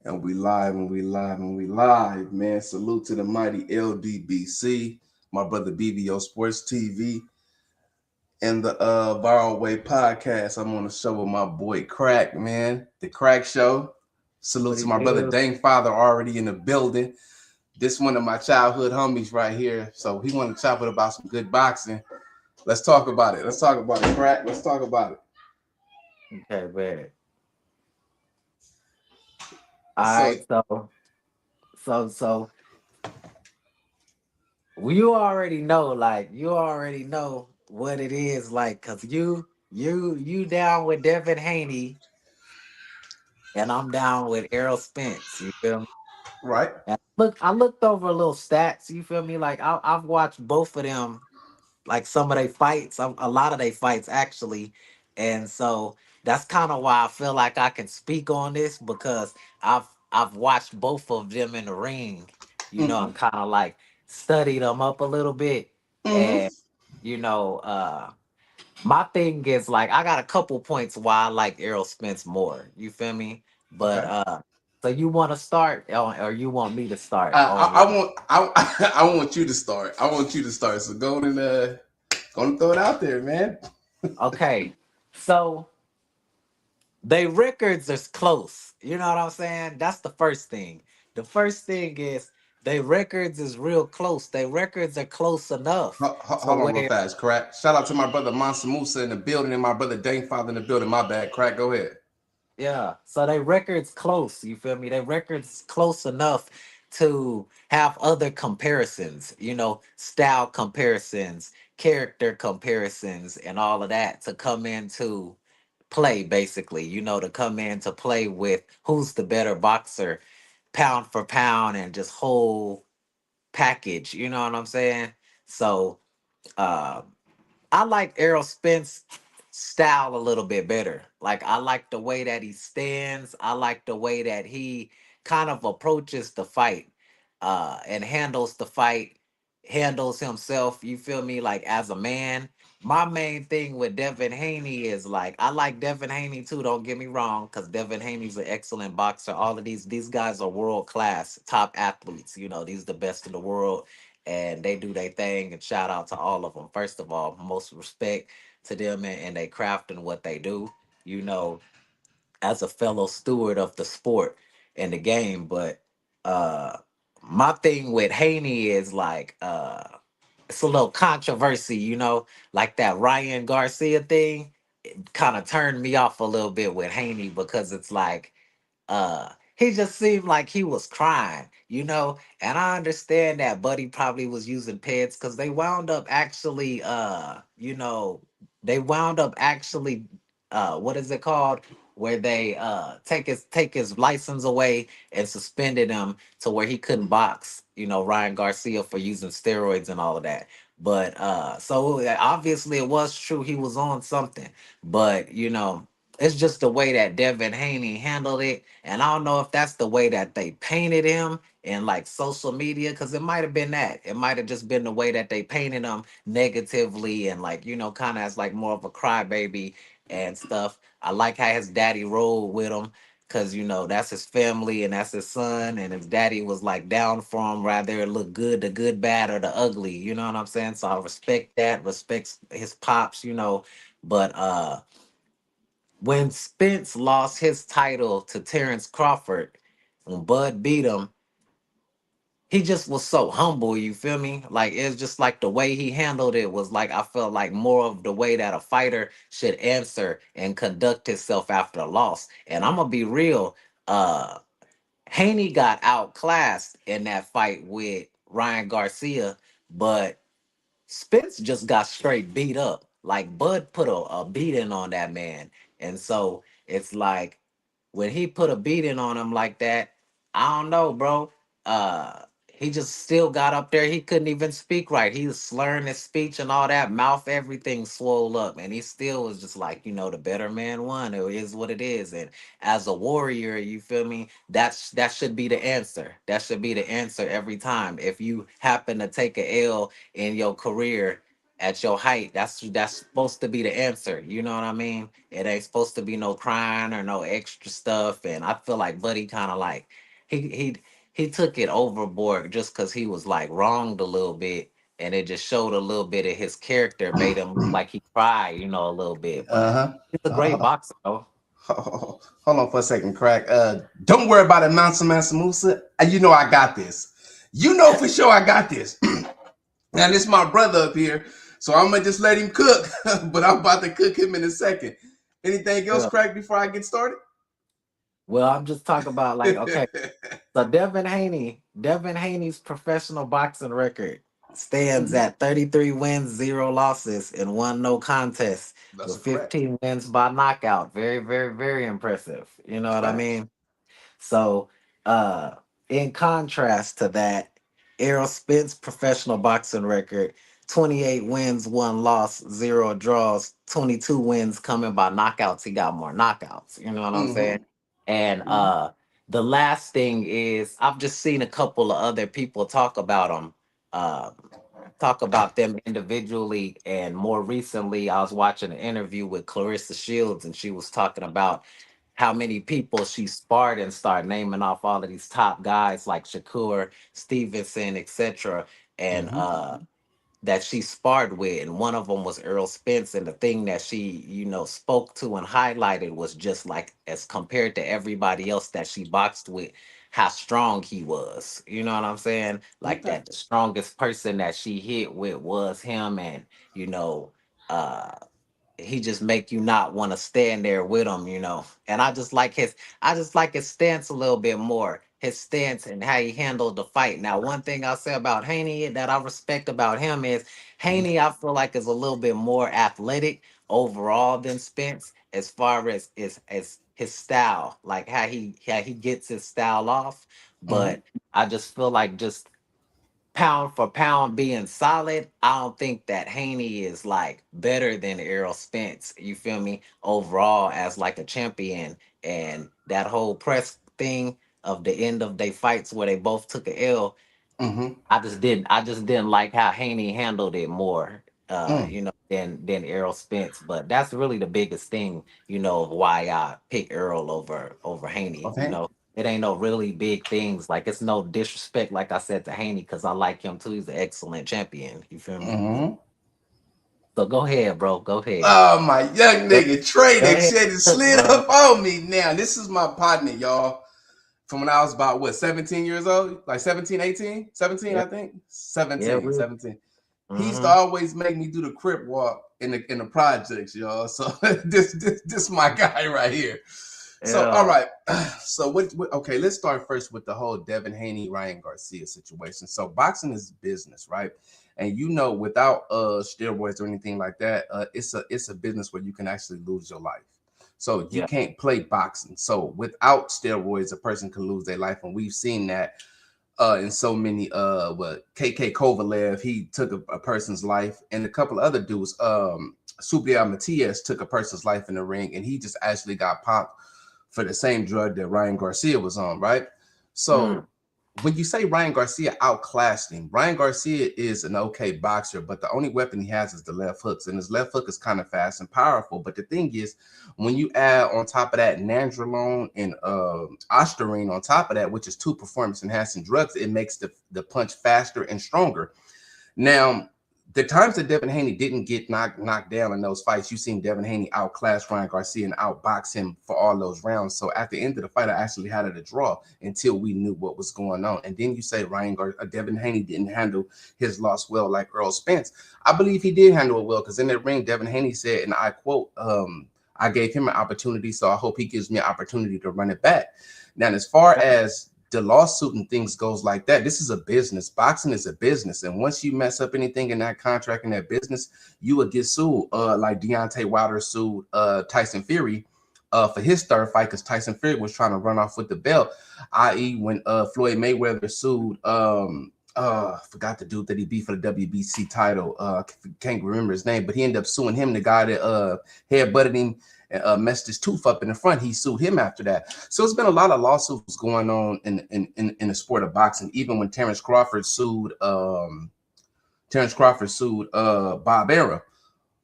And we live and we live and we live, man. Salute to the mighty LDBC, my brother BBO Sports TV, and the Viral Way podcast. I'm on the show with my boy Crack, man. The Crack Show. Salute What to it my brother do? Dang Father already in the building. This one of my childhood homies right here. So he want to chop it about some good boxing. Let's talk about it. Let's talk about it, Crack. Let's talk about it. Okay, bad. All So right, so you already know, you already know what it is, cause you down with Devin Haney, and I'm down with Errol Spence. You feel me? right. And look, I looked over a little stats. You feel me? I've watched both of them, like some of their fights, a lot of their fights actually, and so that's kind of why I feel like I can speak on this because I've watched both of them in the ring. Mm-hmm. And kind of like studied them up a little bit, Mm-hmm. and you know, uh, my thing is like I got a couple points why I like Errol Spence more. You feel me? But Okay. so you want to start, or you want me to start I, on I, I one? want I want you to start. I want you to start. So go and throw it out there, man. Okay, so. They records is close. You know what I'm saying? That's the first thing. The first thing is they records is real close. They records are close enough to Hold on real where, fast, Crack. Shout out to my brother Mansa Musa in the building and my brother Dane Father in the building. My bad, Crack. Go ahead. yeah. So they records close. You feel me? They records close enough to have other comparisons. Style comparisons, character comparisons, and all of that to come into play. Basically, to come in to play with who's the better boxer pound for pound and just whole package. You know what I'm saying? So uh, I like Errol Spence style a little bit better. Like I like the way that he stands. I like the way that he kind of approaches the fight and handles the fight, handles himself. You feel me? Like as a man. My main thing with Devin Haney is like I like Devin Haney too. Don't get me wrong, because Devin Haney's an excellent boxer. All of these guys are world class, top athletes. These the best in the world, and they do their thing. And shout out to all of them. First of all, most respect to them and they craft and what they do. You know, as a fellow steward of the sport and the game. But uh my thing with Haney is it's a little controversy, like that Ryan Garcia thing. It kind of turned me off a little bit with Haney because it's like he just seemed like he was crying, and I understand that Buddy probably was using peds because they wound up actually what is it called, where they take his license away and suspended him to where he couldn't box, Ryan Garcia, for using steroids and all of that. But so obviously it was true, he was on something. But it's just the way that Devin Haney handled it. And I don't know if that's the way that they painted him in like social media, because it might have been that. It might have just been the way that they painted him negatively and like, kind of as like more of a crybaby and stuff. I like how his daddy rolled with him because, that's his family and that's his son. And his daddy was like down for him, rather it look good, the good, bad, or the ugly. You know what I'm saying? So I respect that, respects his pops. But when Spence lost his title to Terrence Crawford, when Bud beat him, he just was so humble, you feel me? Like it's just like the way he handled it was like I felt like more of the way that a fighter should answer and conduct himself after a loss. And I'm gonna be real, uh Haney got outclassed in that fight with Ryan Garcia, but Spence just got straight beat up. Like Bud put a beating on that man. And so it's like when he put a beating on him like that, I don't know, bro. He just still got up there. He couldn't even speak right. He was slurring his speech and all that, mouth, everything swole up. And he still was just like, the better man won. It is what it is. And as a warrior, you feel me? That should be the answer. That should be the answer every time. If you happen to take a L in your career, at your height, that's supposed to be the answer. You know what I mean? It ain't supposed to be no crying or no extra stuff. And I feel like Buddy kind of like he he he took it overboard just because he was like wronged a little bit, and it just showed a little bit of his character, made him look like he cried, you know, a little bit. But Uh-huh. he's a great Uh, boxer, though. hold on for a second, Crack. Don't worry about it, Mansa Musa. You know I got this. You know for sure I got this. Now this is my brother up here, so I'm gonna just let him cook. But I'm about to cook him in a second. Anything else, Yeah. Crack, before I get started? Well, I'm just talking about like, okay, so Devin Haney's professional boxing record stands Mhm. at 33 wins, 0 losses, and 1 no contest, That's with a fact. 15 wins by knockout. Very, very, very impressive. You know what I Facts. mean? So, uh, in contrast to that, Errol Spence professional boxing record: 28 wins, 1 loss, 0 draws, 22 wins coming by knockouts. He got more knockouts. You know what I'm saying? Mm-hmm. And Mm-hmm. the last thing is, I've just seen a couple of other people talk about him. Talk about them individually, and more recently I was watching an interview with Clarissa Shields, and she was talking about how many people she sparred, and start naming off all of these top guys like Shakur Stevenson, etc. And Mm-hmm. that she sparred with, and one of them was Earl Spence. And the thing that she, you know, spoke to and highlighted was just like, as compared to everybody else that she boxed with, how strong he was. You know what I'm saying? Like Okay. that the strongest person that she hit with was him. And you know, uh he just make you not want to stand there with him, you know. And I just like his stance a little bit more. His stance and how he handled the fight. Now, one thing I'll say about Haney that I respect about him is Mm-hmm. Haney, I feel like, is a little bit more athletic overall than Spence, as far as his style, like how he gets his style off. Mm-hmm. But I just feel like, just pound for pound being solid, I don't think that Haney is like better than Errol Spence. You feel me? Overall, as like a champion, and that whole press thing of the end of their fights where they both took a L. Mm-hmm. I just didn't like how Haney handled it more, Mm. you know, than Errol Spence. But that's really the biggest thing, you know, of why I pick Errol over Haney. You Okay. know, it ain't no really big things. Like, it's no disrespect, like I said, to Haney, because I like him too. He's an excellent champion. You feel me? Mm-hmm. So go ahead, bro. Go ahead. Oh, my young Go, nigga, Trey, go that ahead, shit is cook, slid bro. up on me now. This is my partner, y'all. From when I was about, what, 17 years old? Like 17, 18? 17, Yeah, I think? yeah, 17, we. 17. He used to Mm-hmm. always make me do the crip walk in the projects, y'all. So this my guy right here. So all Yeah, right. So what okay, let's start first with the whole Devin Haney, Ryan Garcia situation. So boxing is business, right? And you know, without steroids or anything like that, it's a business where you can actually lose your life. So you yeah, can't play boxing. So without steroids, a person can lose their life, and we've seen that in so many what KK Kovalev, he took a person's life, and a couple of other dudes, Subriel Matias took a person's life in the ring, and he just actually got popped for the same drug that Ryan Garcia was on, right? mm, So when you say Ryan Garcia outclassed him, Ryan Garcia is an okay boxer, but the only weapon he has is the left hooks, and his left hook is kind of fast and powerful. But the thing is, when you add on top of that nandrolone and ostarine on top of that, which is two performance enhancing drugs, it makes the punch faster and stronger. Now, the times that Devin Haney didn't get knocked down in those fights, you seen Devin Haney outclass Ryan Garcia and outbox him for all those rounds. So at the end of the fight, I actually had it a draw until we knew what was going on. And then you say Devin Haney didn't handle his loss well like Earl Spence. I believe he did handle it well, because in the ring, Devin Haney said, and I quote, I gave him an opportunity, so I hope he gives me an opportunity to run it back. Now, as far yeah, as the lawsuit and things goes like that, this is a business. Boxing is a business, and once you mess up anything in that contract in that business, you will get sued. Like Deontay Wilder sued Tyson Fury for his third fight, because Tyson Fury was trying to run off with the belt. I.e., when Floyd Mayweather sued forgot the dude that he beat for the WBC title. Can't remember his name, but he ended up suing him. The guy that headbutted him and messed his tooth up in the front, he sued him after that. So it's been a lot of lawsuits going on in the sport of boxing. Even when Terrence Crawford sued Bob Arum.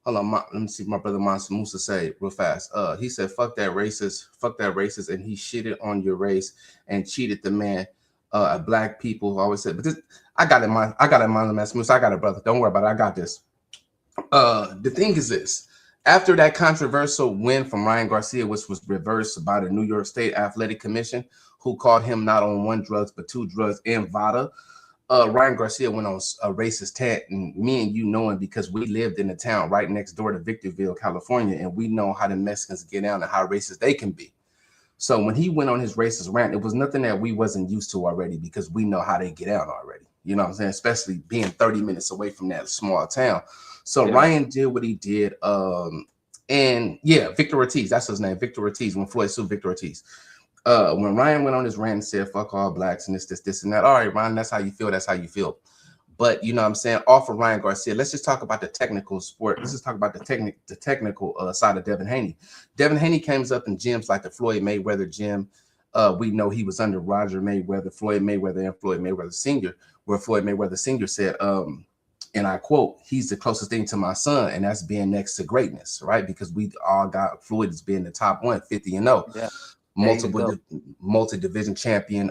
Hold on, let me see. My brother Monster Musa say real fast. He said, "Fuck that racist," and he shitted on your race and cheated the man. Black people always said, but this, I got it, Monster Musa. I got it, brother. Don't worry about it. I got this. The thing is this: after that controversial win from Ryan Garcia, which was reversed by the New York State Athletic Commission, who called him not on one drugs but two drugs and VADA. Ryan Garcia went on a racist tent, and me and you know him because we lived in the town right next door to Victorville, California, and we know how the Mexicans get down and how racist they can be. So when he went on his racist rant, it was nothing that we wasn't used to already because we know how they get out already. You know what I'm saying? Especially being 30 minutes away from that small town. So yeah. Ryan did what he did. And yeah, Victor Ortiz, that's his name, Victor Ortiz, when Floyd sued Victor Ortiz. When Ryan went on his rant and said, fuck all blacks and this, and that. All right, Ryan, that's how you feel. That's how you feel. But you know what I'm saying? Off of Ryan Garcia, let's just talk about the technical sport. Let's just talk about the technical side of Devin Haney. Devin Haney comes up in gyms like the Floyd Mayweather gym. We know he was under Roger Mayweather, Floyd Mayweather, and Floyd Mayweather Sr., where Floyd Mayweather Sr. said, and I quote, "He's the closest thing to my son, and that's being next to greatness," right? Because we all got Floyd as being the top one, 50-0. Yeah. Multi-division champion,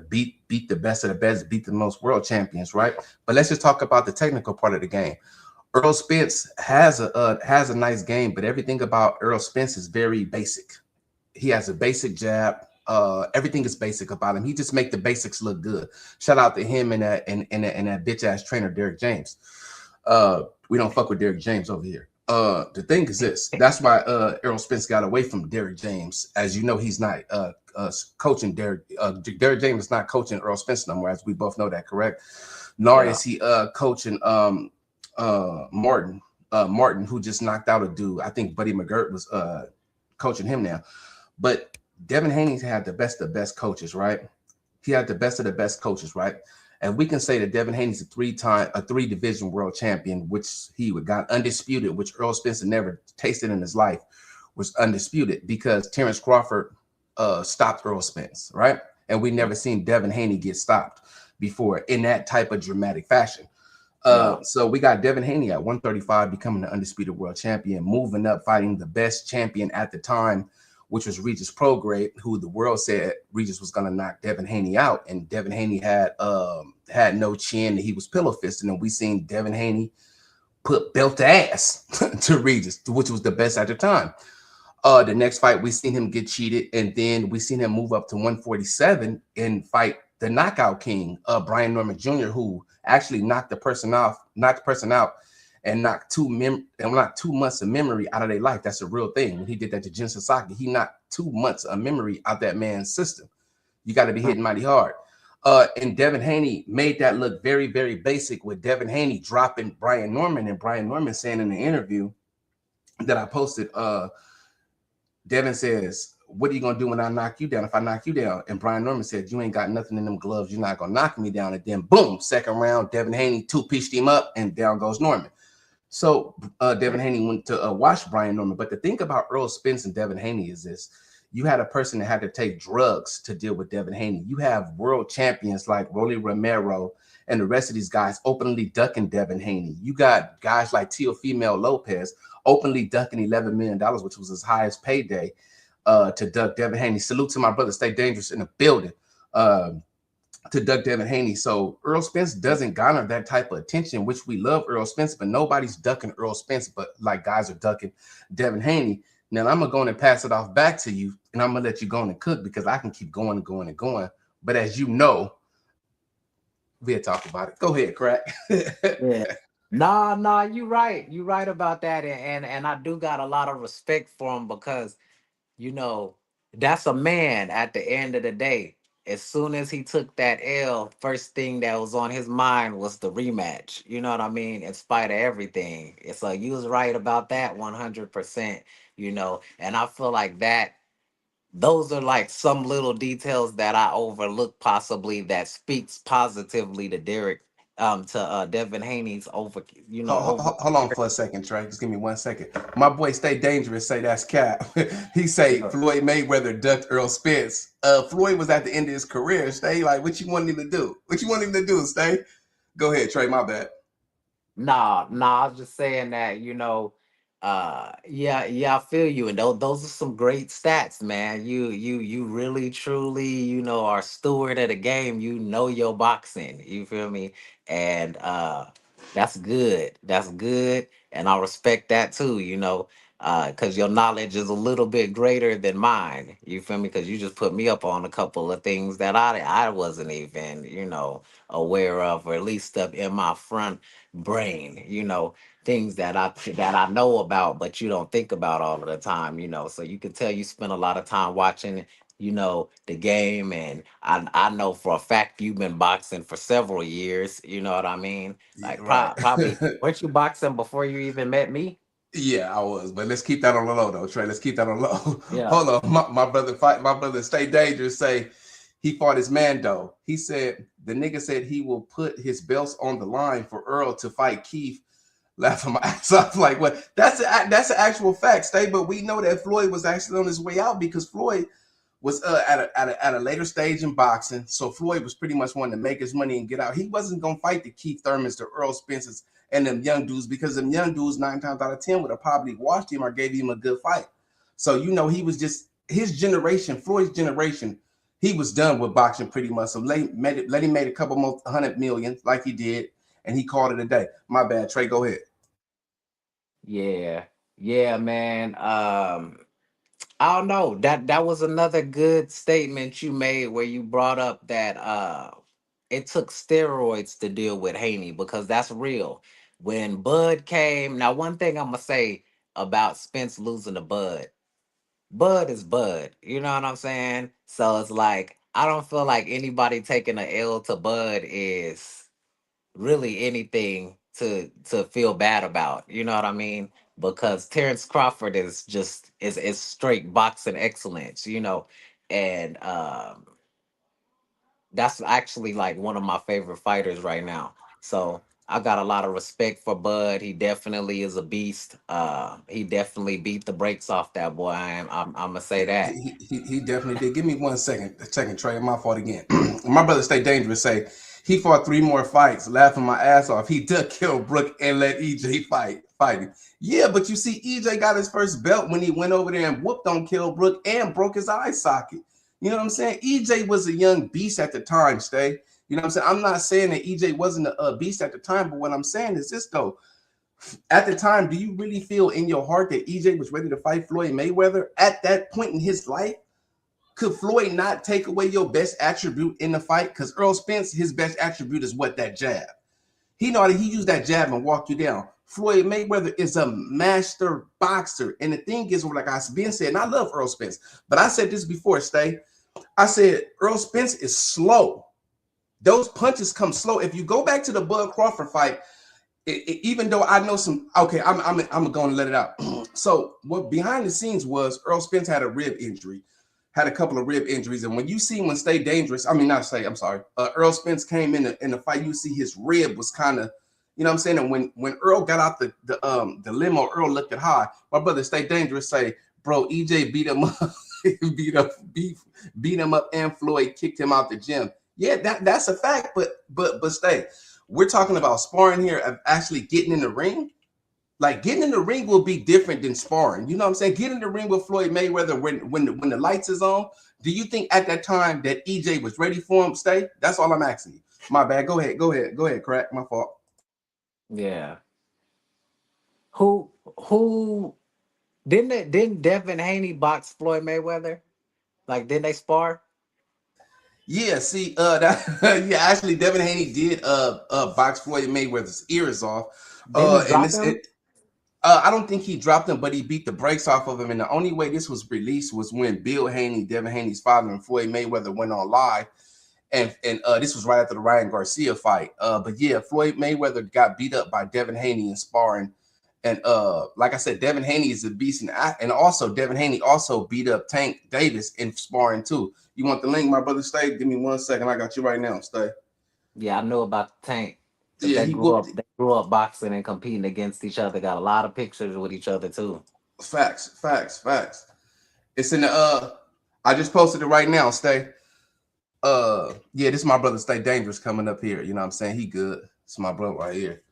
beat the best of the best, beat the most world champions, right? But let's just talk about the technical part of the game. Errol Spence has a nice game, but everything about Errol Spence is very basic. He has a basic jab. Everything is basic about him. He just make the basics look good. Shout out to him and that bitch ass trainer Derrick James. We don't fuck with Derrick James over here. The thing is this: that's why Errol Spence got away from Derrick James. As you know, he's not coaching Derrick. Derrick James is not coaching Errol Spence no more, as we both know that, correct? Nor is he coaching Martin, who just knocked out a dude. I think Buddy McGirt was coaching him now. But Devin Haney had the best of the best coaches, right? He had the best of the best coaches, right? And we can say that Devin Haney's a three-division world champion, which he got undisputed, which Errol Spencer never tasted in his life, was undisputed because Terrence Crawford stopped Errol Spence, right? And we never seen Devin Haney get stopped before in that type of dramatic fashion. So we got Devin Haney at 135 becoming the undisputed world champion, moving up, fighting the best champion at the time, which was Regis Prograde, who the world said Regis was going to knock Devin Haney out. And Devin Haney had no chin. He was pillow fisting. And we seen Devin Haney put belt to ass to Regis, which was the best at the time. The next fight, we seen him get cheated. And then we seen him move up to 147 and fight the knockout king, Brian Norman Jr., who actually knocked the person out and knocked 2 months of memory out of their life. That's a real thing. When he did that to Jin Sasaki, he knocked 2 months of memory out that man's system. You got to be hitting mighty hard. And Devin Haney made that look very, very basic with Devin Haney dropping Brian Norman, and Brian Norman saying in the interview that I posted, Devin says, "What are you going to do when I knock you down if I knock you down?" And Brian Norman said, "You ain't got nothing in them gloves. You're not going to knock me down." And then boom, second round, Devin Haney two-pieced him up and down goes Norman. So Devin Haney went to watch Brian Norman. But the thing about Errol Spence and Devin Haney is this: you had a person that had to take drugs to deal with Devin Haney. You have world champions like Rolly Romero and the rest of these guys openly ducking Devin Haney. You got guys like Teofimo Lopez openly ducking $11 million, which was his highest payday, to duck Devin Haney. Salute to my brother, Stay Dangerous in the building. To duck Devin Haney. So Errol Spence doesn't garner that type of attention, which we love Errol Spence, but nobody's ducking Errol Spence, but like guys are ducking Devin Haney. Now I'm going to pass it off back to you, and I'm going to let you go and cook because I can keep going and going and going. But as you know, we'll talk about it. Go ahead, Crack. Yeah. Nah, you right. You right about that. And I do got a lot of respect for him because, you know, that's a man at the end of the day. As soon as he took that L, first thing that was on his mind was the rematch. You know what I mean? In spite of everything. It's like you was right about that 100%, you know. And I feel like those are like some little details that I overlook possibly that speaks positively to Devin Haney's over. Hold on for a second, Trey. Just give me 1 second. My boy Stay Dangerous say that's cap. He say Floyd Mayweather ducked Errol Spence. Floyd was at the end of his career. Stay, like, what you want him to do? What you want him to do, Stay? Go ahead, Trey. My bad. Nah, I was just saying that, yeah, I feel you. And those are some great stats, man. You really truly, are steward of the game. You know your boxing. You feel me? And that's good. That's good. And I respect that too, because your knowledge is a little bit greater than mine. You feel me? Because you just put me up on a couple of things that I wasn't even, aware of, or at least stuff in my front brain, things that I know about, but you don't think about all of the time, So you can tell you spend a lot of time watching, the game, and I know for a fact you've been boxing for several years. You know what I mean? Yeah, Like right. probably weren't you boxing before you even met me? Yeah, I was, but let's keep that on the low though, Trey. Let's keep that on the low. Yeah. Hold on, my brother Stay Dangerous say he fought his man though. He said the nigga said he will put his belts on the line for Earl to fight Keith. Laughing my ass off, like what? That's an actual fact, Stay. But we know that Floyd was actually on his way out because Floyd was at a later stage in boxing. So Floyd was pretty much wanting to make his money and get out. He wasn't gonna fight the Keith Thurmans, the Earl Spencers, and them young dudes because them young dudes 9 times out of 10 would have probably watched him or gave him a good fight. So he was just his generation, Floyd's generation. He was done with boxing pretty much. So let him made a couple more 100 million like he did, and he called it a day. My bad, Trey. Go ahead. Yeah. Yeah, man. I don't know. That was another good statement you made where you brought up that it took steroids to deal with Haney, because that's real. When Bud came, now one thing I'm gonna say about Spence losing to Bud, Bud is Bud. You know what I'm saying? So it's like I don't feel like anybody taking a L to Bud is really anything to feel bad about. You know what I mean? Because Terrence Crawford is straight boxing excellence, and that's actually like one of my favorite fighters right now. So I got a lot of respect for Bud. He definitely is a beast. He definitely beat the brakes off that boy. I'm gonna say that. He definitely did. Give me 1 second, Trey. My fault again. My brother Stay Dangerous say he fought 3 more fights, laughing my ass off. He did kill Brook and let EJ fight him. Yeah, but you see, EJ got his first belt when he went over there and whooped on Kill Brook and broke his eye socket. You know what I'm saying? EJ was a young beast at the time, Stay. You know what I'm saying? I'm not saying that EJ wasn't a beast at the time, but what I'm saying is this though. At the time, do you really feel in your heart that EJ was ready to fight Floyd Mayweather at that point in his life? Could Floyd not take away your best attribute in the fight? Because Earl Spence, his best attribute is what? That jab. He know how to he used that jab and walk you down. Floyd Mayweather is a master boxer. And the thing is, like I've been saying, and I love Earl Spence, but I said this before, Stay. I said Earl Spence is slow. Those punches come slow. If you go back to the Bud Crawford fight, even though I know some, okay, I'm going to let it out. So what behind the scenes was Earl Spence had a rib injury, had a couple of rib injuries, and when you see when Stay Dangerous, I mean not Stay, I'm sorry, Earl Spence came in the fight, you see his rib was kind of, you know what I'm saying, and when Earl got out the limo, Earl looked at high. My brother Stay Dangerous say, bro, EJ beat him up, beat him up, and Floyd kicked him out the gym. Yeah, that's a fact, but Stay. We're talking about sparring here of actually getting in the ring. Like getting in the ring will be different than sparring. You know what I'm saying? Get in the ring with Floyd Mayweather when the lights is on. Do you think at that time that EJ was ready for him? Stay. That's all I'm asking you. My bad. Go ahead. Crack. My fault. Yeah. Who didn't Devin Haney box Floyd Mayweather? Like, didn't they spar? Yeah. See. Yeah. Actually, Devin Haney did box Floyd Mayweather's ears off. Didn't he And drop this him? it. I don't think he dropped him, but he beat the brakes off of him. And the only way this was released was when Bill Haney, Devin Haney's father, and Floyd Mayweather went on live. And this was right after the Ryan Garcia fight. But yeah, Floyd Mayweather got beat up by Devin Haney in sparring. And like I said, Devin Haney is a beast. And also, Devin Haney also beat up Tank Davis in sparring too. You want the link, my brother? Stay. Give me 1 second. I got you right now. Stay. Yeah, I know about the Tank because Yeah, they he grew whooped up it. they grew up boxing and competing against each other. Got a lot of pictures with each other too. Facts. It's in the I just posted it right now. Stay. Yeah, this is my brother Stay Dangerous coming up here. You know what I'm saying? He good. It's my brother right here.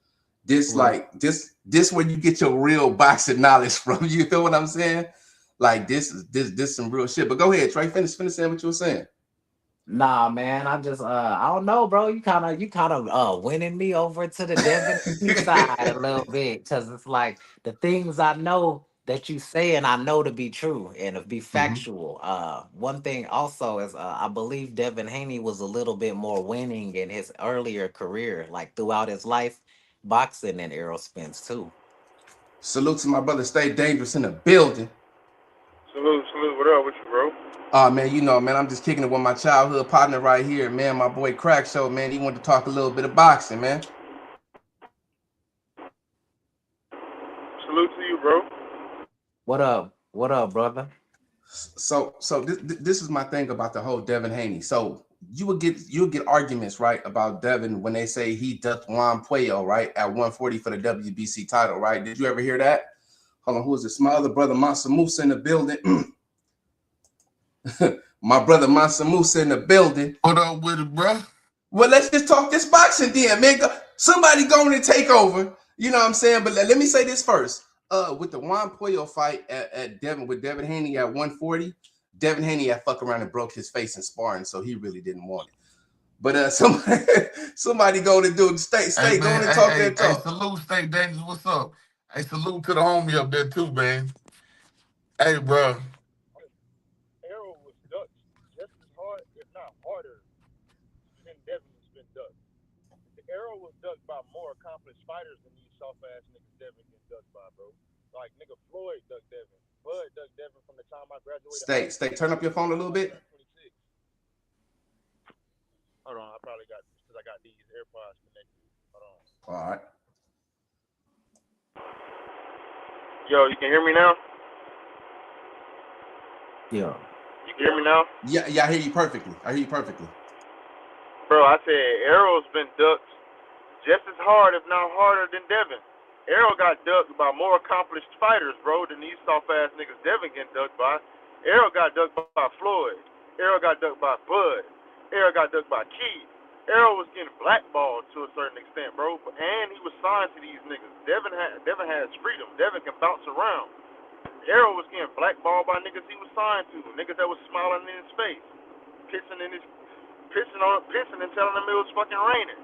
This Well, like this where you get your real boxing knowledge from. You feel what I'm saying? Like this some real shit. But go ahead, Trey. Finish saying what you were saying. nah, man. I just I don't know, bro. You kind of winning me over to the Devin Haney side a little bit, because it's like the things I know that you say and I know to be true and to be Mhm. factual. One thing also is I believe Devin Haney was a little bit more winning in his earlier career, like throughout his life, boxing than Errol Spence too. Salute to my brother. Stay dangerous in the building. Salute, salute. What up with you, bro? Oh man, you know, man, I'm just kicking it with my childhood partner right here, man. My boy Crack Show, man. He wanted to talk a little bit of boxing, man. Salute to you, bro. What up? What up, brother? So this is my thing about the whole Devin Haney. So you'll get arguments right about Devin when they say he ducked Juan Puello right at 140 for the WBC title, right? Did you ever hear that? Hold on, who is this? My other brother Mansa Musa in the building. My brother Mansa Musa in the building. What up with it, bro? Well, let's just talk this boxing then, man. Somebody going to take over. You know what I'm saying? But let me say this first. With the Juan Puello fight at Devin with Devin Haney at 140, Devin Haney had fuck around and broke his face in sparring, so he really didn't want it. But somebody going to do it. Hey Stay man, going to talk that talk. salute, stay dangerous. What's up? Hey, salute to the homie up there too, man. Hey, bro. Errol was ducked just as hard, if not harder, than Devin has been ducked. Errol was ducked by more accomplished fighters than these soft ass niggas Devin get ducked by, bro. Like nigga Floyd ducked Devin. Bud ducked Devin from the time I graduated high Stay. school Turn up your phone a till little I bit. turned 26. Hold on, I probably got because I got these AirPods connected. Hold on. All right. Yo, you can hear me now? Yeah. You can hear me now? Yeah, I hear you perfectly. I hear you perfectly. Bro, I said Errol's been ducked just as hard, if not harder, than Devin. Errol got ducked by more accomplished fighters, bro, than these soft ass niggas Devin getting ducked by. Errol got ducked by Floyd. Errol got ducked by Bud. Errol got ducked by Keith. Errol was getting blackballed to a certain extent, bro, and he was signed to these niggas. Devin has freedom. Devin can bounce around. Errol was getting blackballed by niggas he was signed to, niggas that was smiling in his face, pissing in his pissing and telling him it was fucking raining.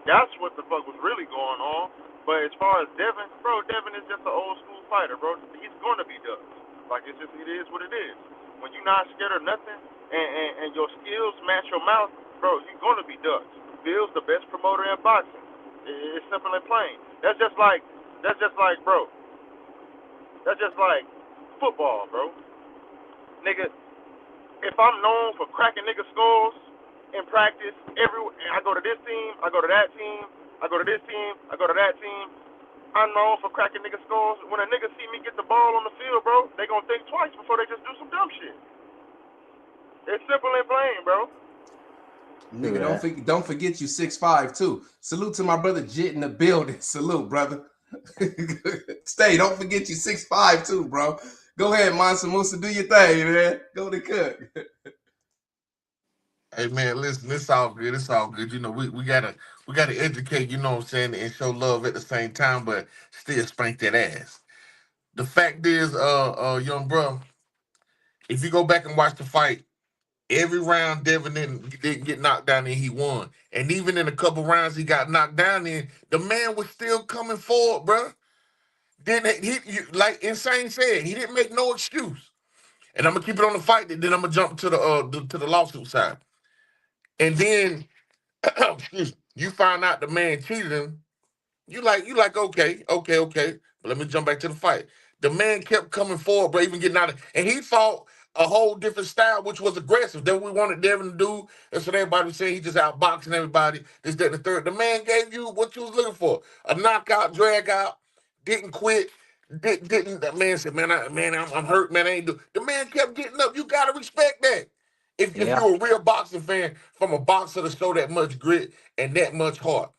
That's what the fuck was really going on. But as far as Devin, bro, Devin is just an old school fighter, bro. He's gonna be ducked. Like it is what it is. When you're not scared of nothing and your skills match your mouth, bro, you're gonna be ducked. Bill's the best promoter in boxing. It's simple and plain. That's just like, bro. That's just like football, bro. Nigga, if I'm known for cracking nigga skulls in practice, I go to this team, I go to that team, I go to this team, I go to that team. I'm known for cracking nigga skulls. When a nigga see me get the ball on the field, bro, they gonna think twice before they just do some dumb shit. It's simple and plain, bro. Nigga, True that. don't forget you 6'5" too. Salute to my brother Jit in the building. Salute, brother. Stay, don't forget you 6'5" too, bro. Go ahead, Mansa Musa, do your thing, man. Go to cook. Hey man, listen, it's all good. It's all good. You know, we gotta educate, you know what I'm saying, and show love at the same time, but still spank that ass. The fact is, young bro, if you go back and watch the fight, every round Devin didn't get knocked down and he won. And even in a couple rounds he got knocked down in, the man was still coming forward, bro. Then like Insane said, he didn't make no excuse. And I'm gonna keep it on the fight. Then I'm gonna jump to the lawsuit side. And then, excuse me, you find out the man cheated him. You like okay. But let me jump back to the fight. The man kept coming forward, bro, even getting out of, and he fought a whole different style, which was aggressive. That we wanted Devin to do. That's what everybody was saying. He just outboxing everybody. This, that, and the third. The man gave you what you was looking for: a knockout, drag out. Didn't quit. Didn't that man said, man, I'm hurt, man. I ain't do. The man kept getting up. You gotta respect that. If Yeah. you're a real boxing fan, from a boxer to show that much grit and that much heart.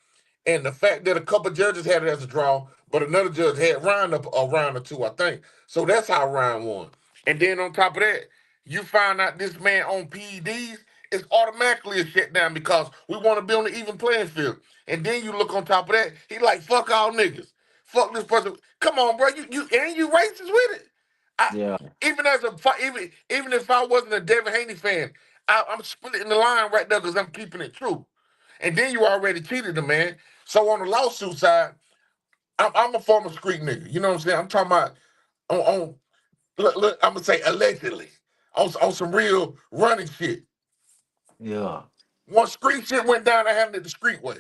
And the fact that a couple judges had it as a draw, but another judge had round up a round or two, I think. So that's how round one. And then on top of that, you find out this man on PEDs it's automatically a shutdown because we want to be on the even playing field. And then you look on top of that, he like fuck all niggas, fuck this person. Come on, bro, you ain't you racist with it. I Yeah. even as a even if I wasn't a Devin Haney fan, I'm splitting the line right there because I'm keeping it true. And then you already cheated the man. So on the lawsuit side, I'm a former street nigga. You know what I'm saying? I'm talking about on look, I'm gonna say allegedly on some real running shit. Yeah. Once street shit went down, I handled it the street way.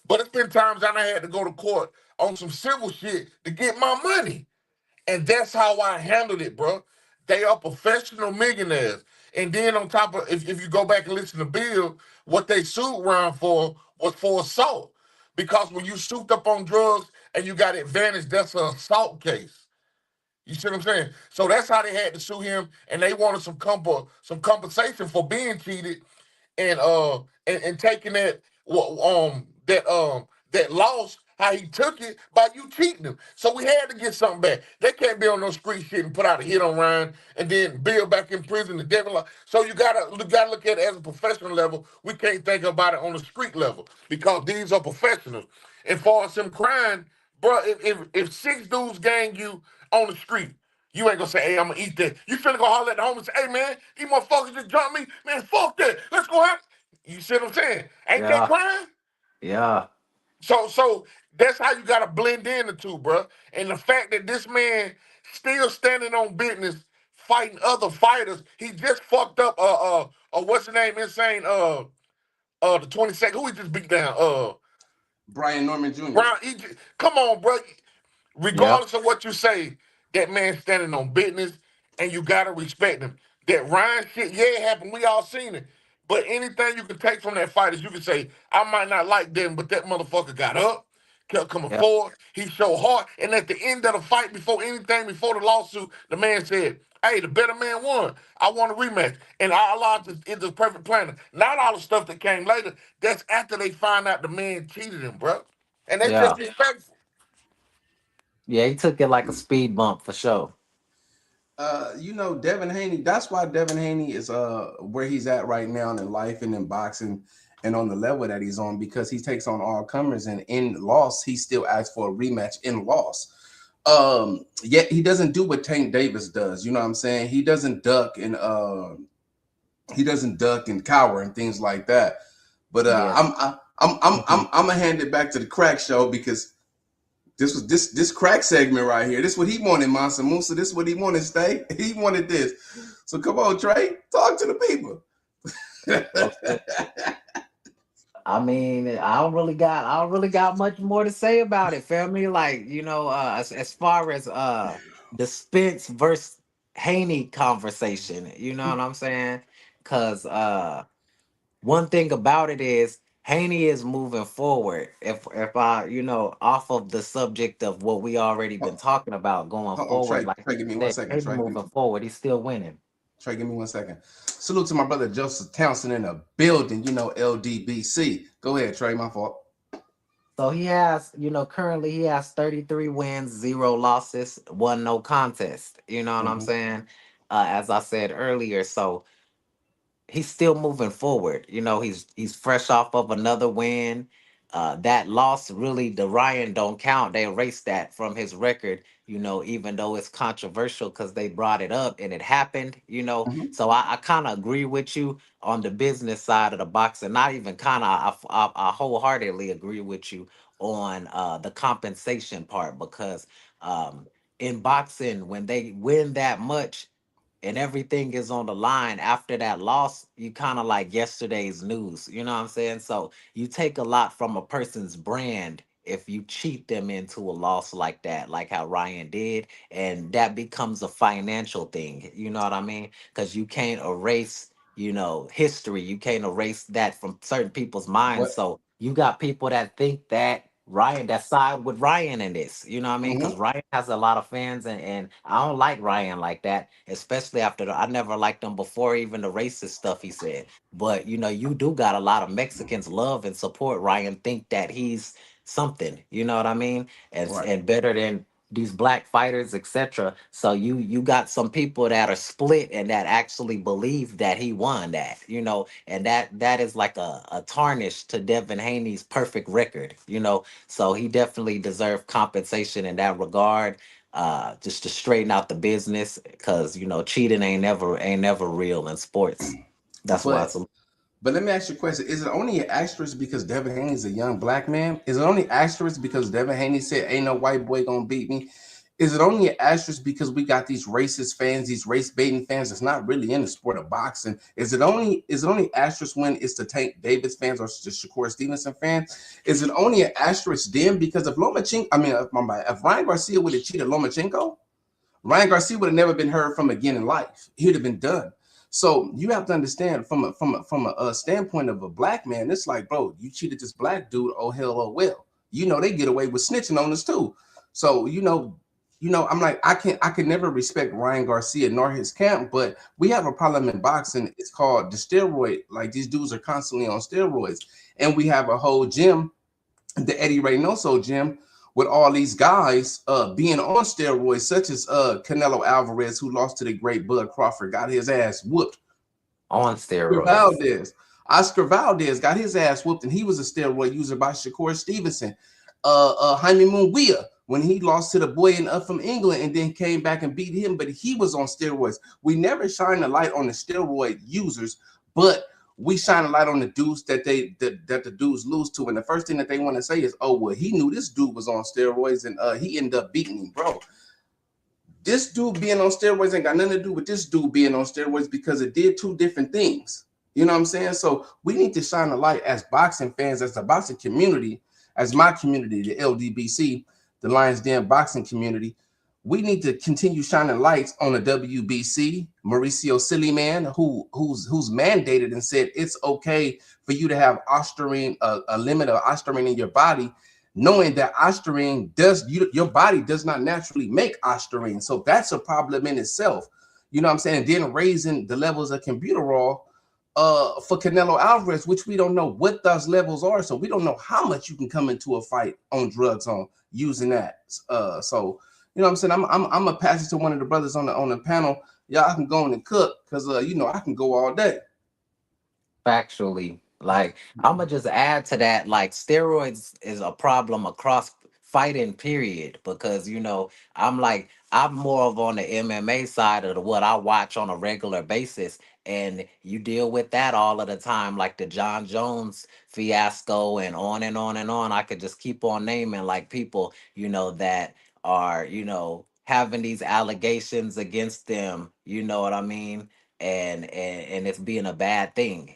But it's been times I had to go to court on some civil shit to get my money. And that's how I handled it, bro. They are professional millionaires. And then on top of, if you go back and listen to Bill, what they sued Ron for was for assault. Because when you souped up on drugs and you got advantage, that's an assault case. You see what I'm saying? So that's how they had to sue him, and they wanted some compensation for being cheated, and taking that loss how he took it by you cheating him. So we had to get something back. They can't be on no street shit and put out a hit on Ryan and then Bill back in prison. The devil. So you gotta look at it as a professional level. We can't think about it on the street level because these are professionals. And for us him crying, bro, if six dudes gang you on the street. You ain't gonna say, hey, I'm gonna eat that. You finna go holler at the homies and say, hey man, these motherfuckers just jumped me. Man, fuck that. Let's go have. You see what I'm saying? Ain't that Yeah. crime? Yeah. So that's how you gotta blend in the two, bro. And the fact that this man still standing on business, fighting other fighters, he just fucked up what's the name? Insane the 22nd. Who he just beat down? Brian Norman Jr. Brown. Come on, bro. Yeah. Regardless of what you say, that man standing on business, and you gotta respect him. That Ryan shit, yeah, it happened. We all seen it. But anything you can take from that fight is you can say, I might not like them, but that motherfucker got up, kept coming Yeah. forward. He showed heart, and at the end of the fight, before the lawsuit, the man said, "Hey, the better man won. I want a rematch." And Allah is the perfect planner. Not all the stuff that came later. That's after they find out the man cheated him, bro. And that's just Yeah. respectful. Yeah. He took it like a speed bump for sure. Devin Haney. That's why Devin Haney is where he's at right now in life and in boxing and on the level that he's on because he takes on all comers and in loss he still asks for a rematch in loss. Yet he doesn't do what Tank Davis does. You know what I'm saying? He doesn't duck and cower and things like that. But Yeah. I'm gonna hand it back to the crack show because this crack segment right here. This is what he wanted, Mansa Musa. This is what he wanted, Stay. He wanted this. So come on, Trey. Talk to the people. Okay. I mean, I don't really got much more to say about it, family. Like, as far as the Spence versus Haney conversation, you know what I'm saying? Cause one thing about it is Haney is moving forward. If I, off of the subject of what we already been Hold talking about going on, forward, Trey. like Trey, he give me one said, second. Haney moving forward, he's still winning. Trey, give me 1 second. Salute to my brother Joseph Townsend in the building. LDBC. Go ahead, Trey. My fault. So he has, currently he has 33 wins, zero losses, one no contest. You know what I'm Hmm. saying? As I said earlier, so he's still moving forward. He's fresh off of another win. That loss really, the Ryan don't count. They erased that from his record. Even though it's controversial because they brought it up and it happened. Hmm. So I kind of agree with you on the business side of the boxing. Not even kind of. I wholeheartedly agree with you on the compensation part because um, in boxing, when they win that much and everything is on the line after that loss, you kind of like yesterday's news. You know what I'm saying? So you take a lot from a person's brand if you cheat them into a loss like that, like how Ryan did, and that becomes a financial thing. You know what I mean? Because you can't erase, history. You can't erase that from certain people's minds. What? So you got people that think that that side with Ryan in this. You know what I mean? Because Hmm. Ryan has a lot of fans, and I don't like Ryan like that, especially after I never liked him before even the racist stuff he said. But you do got a lot of Mexicans love and support Ryan, think that he's something. You know what I mean? And Right. and better than these black fighters, etc. So you got some people that are split and that actually believe that he won that, and that is like a tarnish to Devin Haney's perfect record, So he definitely deserved compensation in that regard. Just to straighten out the business, because cheating ain't never real in sports. That's why it's But a But let me ask you a question. Is it only an asterisk because Devin Haney is a young black man? Is it only asterisk because Devin Haney said, ain't no white boy gonna beat me? Is it only an asterisk because we got these racist fans, these race baiting fans that's not really in the sport of boxing? Is it only asterisk when it's the Tank Davis fans or the Shakur Stevenson fans? Is it only an asterisk then because if if Ryan Garcia would have cheated Lomachenko, Ryan Garcia would have never been heard from again in life. He'd have been done. So you have to understand from a standpoint of a black man, it's like, bro, you cheated this black dude. Oh hell, oh well. They get away with snitching on us too. So I'm like, I can never respect Ryan Garcia nor his camp, but we have a problem in boxing. It's called the steroid. Like these dudes are constantly on steroids, and we have a whole gym, the Eddie Reynoso gym, with all these guys being on steroids, such as Canelo Alvarez, who lost to the great Bud Crawford, got his ass whooped. on Oscar steroids. Valdez. Oscar Valdez got his ass whooped, and he was a steroid user by Shakur Stevenson. Jaime Munguia, when he lost to the boy from England and then came back and beat him, but he was on steroids. We never shine the light on the steroid users, but we shine a light on the dudes that the dudes lose to. And the first thing that they want to say is, oh, well, he knew this dude was on steroids and he ended up beating him, bro. This dude being on steroids ain't got nothing to do with this dude being on steroids because it did two different things. You know what I'm saying? So we need to shine a light as boxing fans, as the boxing community, as my community, the LDBC, the Lions Den boxing community. We need to continue shining lights on the WBC, Mauricio Sillyman, who's mandated and said it's okay for you to have ostarine, a limit of ostarine in your body, knowing that ostarine your body does not naturally make ostarine. So that's a problem in itself. You know what I'm saying? And then raising the levels of albuterol for Canelo Alvarez, which we don't know what those levels are. So we don't know how much you can come into a fight on drugs on using that. So you know what I'm saying? I'm gonna pass it to one of the brothers on the panel. Y'all can go in and cook because I can go all day. Factually, like I'm gonna just add to that, like steroids is a problem across fighting period, because I'm more of on the MMA side of what I watch on a regular basis, and you deal with that all of the time, like the John Jones fiasco and on and on and on. I could just keep on naming like people that are having these allegations against them, you know what I mean, and it's being a bad thing,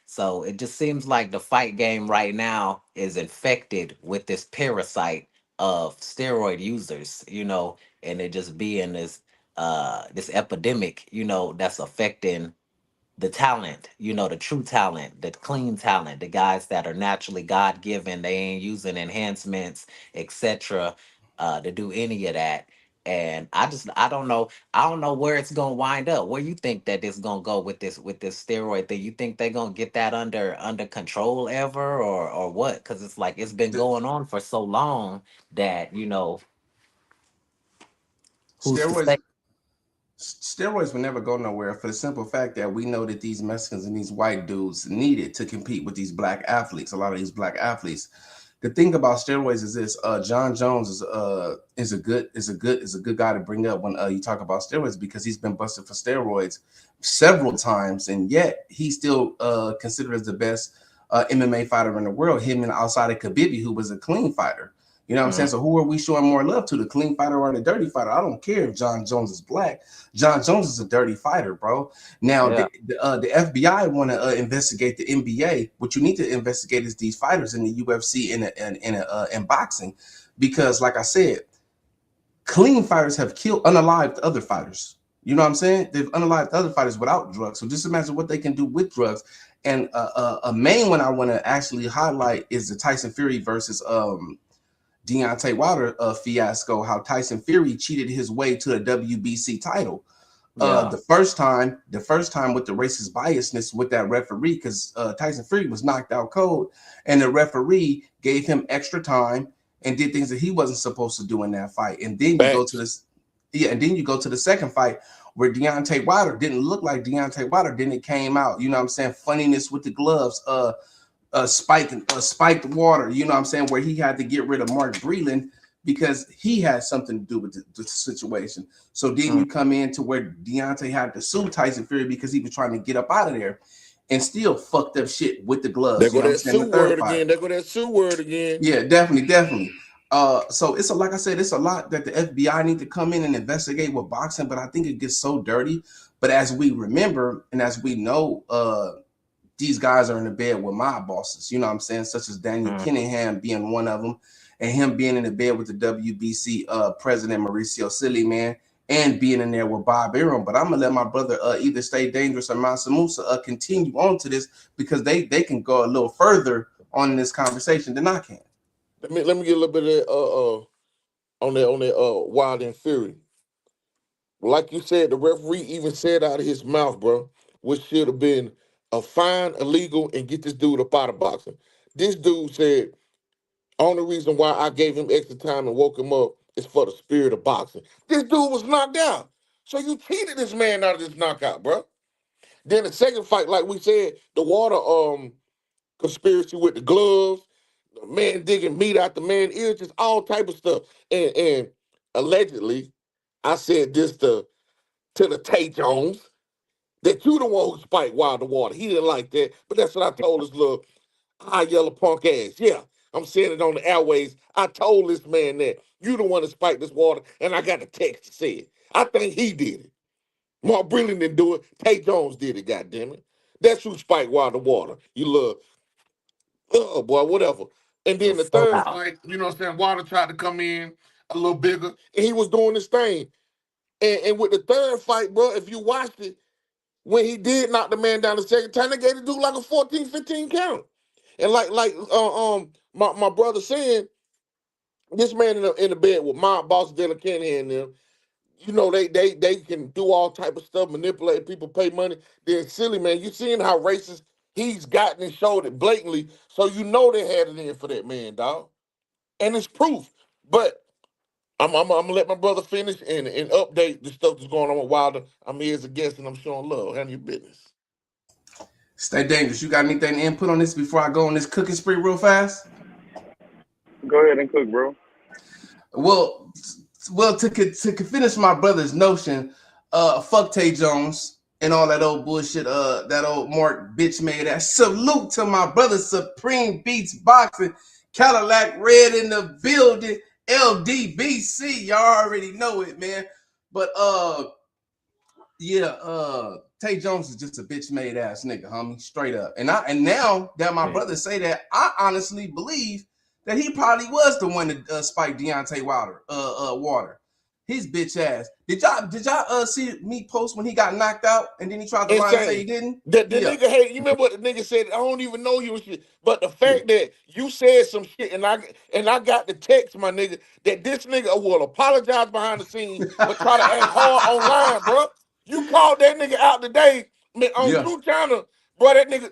so it just seems like the fight game right now is infected with this parasite of steroid users, and it just being this epidemic, that's affecting the talent, the true talent, the clean talent, the guys that are naturally God given, they ain't using enhancements, etc., to do any of that. And I don't know. I don't know where it's gonna wind up. Where you think that it's gonna go with this steroid thing? You think they're gonna get that under control ever, or what? Because it's like it's been The going on for so long that who's to steroids say? steroids will never go nowhere for the simple fact that we know that these Mexicans and these white dudes need it to compete with these black athletes. A lot of these black athletes. The thing about steroids is this: John Jones is a good guy to bring up when you talk about steroids, because he's been busted for steroids several times, and yet he's still considered as the best MMA fighter in the world. Him and outside of Khabib, who was a clean fighter. You know what I'm saying? So who are we showing more love to, the clean fighter or the dirty fighter? I don't care if John Jones is black. John Jones is a dirty fighter, bro. Now, Yeah, the FBI want to investigate the NBA. What you need to investigate is these fighters in the UFC and boxing, because, like I said, clean fighters have killed, unalived other fighters. You know what I'm saying? They've unalived other fighters without drugs. So just imagine what they can do with drugs. And a main one I want to actually highlight is the Tyson Fury versus Deontay Wilder fiasco. How Tyson Fury cheated his way to a WBC title. yeah, The first time with the racist biasness with that referee, because Tyson Fury was knocked out cold, and the referee gave him extra time and did things that he wasn't supposed to do in that fight. And then you go to Facts. this, yeah, and then you go to the second fight where Deontay Wilder didn't look like Deontay Wilder. Then it came out, you know what I'm saying? Funniness with the gloves, spiked water, you know what I'm saying? Where he had to get rid of Mark Breland because he had something to do with the situation. So then you come in to where Deontay had to sue Tyson Fury because he was trying to get up out of there and still fucked up shit with the There gloves. You go know what I'm that saying? The sue third word fight. again. There go that sue word again. Yeah, definitely, definitely. So it's like I said, it's a lot that the FBI need to come in and investigate with boxing, but I think it gets so dirty. But as we remember and as we know, these guys are in the bed with mob bosses, you know what I'm saying, such as Daniel Kinahan being one of them, and him being in the bed with the WBC president Mauricio Silly, man, and being in there with Bob Arum. But I'm gonna let my brother either Stay Dangerous or Mansa Musa continue on to this because they can go a little further on in this conversation than I can. Let me get a little bit of that, on that Wild and Fury. Like you said, the referee even said out of his mouth, bro, which should have been a fine, illegal, and get this dude up out of boxing. This dude said, only reason why I gave him extra time and woke him up is for the spirit of boxing. This dude was knocked out. So you cheated this man out of this knockout, bro. Then the second fight, like we said, the water conspiracy with the gloves, the man digging meat out the man's ears, just all type of stuff. And allegedly, I said this to the Tay Jones, that you the one who spiked Wilder Water. He didn't like that, but that's what I told this little high yellow punk ass. Yeah, I'm saying it on the airways. I told this man that you the one that spiked this water, and I got the text to say it. I think he did it. Mark Breland didn't do it. Tay Jones did it, goddammit. That's who spiked Wilder Water. You little, oh boy, whatever. And The then the fuck third out. fight, you know what I'm saying, Wilder tried to come in a little bigger, and he was doing this thing. And with the third fight, bro, if you watched it, when he did knock the man down the second time, they gave the dude like a 14, 15 count. And my brother saying, this man in the bed with my boss Dylan Kennedy and them, you know, they can do all type of stuff, manipulate people, pay money. Then silly man, you seeing how racist he's gotten and showed it blatantly. So you know they had it in for that man, dog. And it's proof. But I'm gonna let my brother finish and update the stuff that's going on with Wilder. I'm here as a guest and I'm showing love. Handle your business. Stay Dangerous. You got anything to input on this before I go on this cooking spree real fast? Go ahead and cook, bro. Well, to finish my brother's notion, fuck Tay Jones and all that old bullshit. That old Mark bitch made that. Salute to my brother Supreme Beats Boxing, Cadillac Red in the building, LDBC. Y'all already know it, man. But yeah, Tay Jones is just a bitch made ass nigga, homie, straight up. And now that my brother say that, I honestly believe that he probably was the one that spiked Deontay Wilder, water. His bitch ass. Did y'all see me post when he got knocked out and then he tried to lie and say he Insane. didn't? The Yeah, nigga hate. You remember what the nigga said? I don't even know you and shit. But the yeah, fact that you said some shit and I got the text, my nigga, that this nigga will apologize behind the scenes, but try to act hard online, bro. You called that nigga out today, man, on yeah, True Channel, bro. That nigga,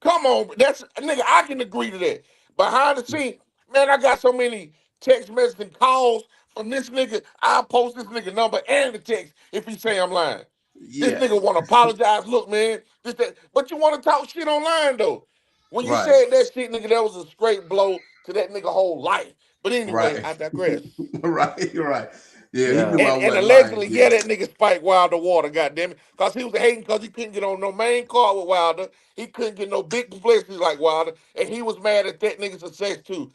come on, that's nigga. I can agree to that. Behind the scene, man, I got so many text messages and calls from this nigga. I'll post this nigga number and the text if he say I'm lying. This yeah. nigga want to apologize. Look, man, this that. But you want to talk shit online though. When you Right, said that shit, nigga, that was a straight blow to that nigga whole life. But anyway, right, I digress. right. Yeah, he Yeah. knew I And wasn't lying. allegedly, Yeah. yeah, that nigga spiked Wilder water, goddamn it. Cause he was hating because he couldn't get on no main card with Wilder. He couldn't get no big publicity like Wilder. And he was mad at that nigga's success too.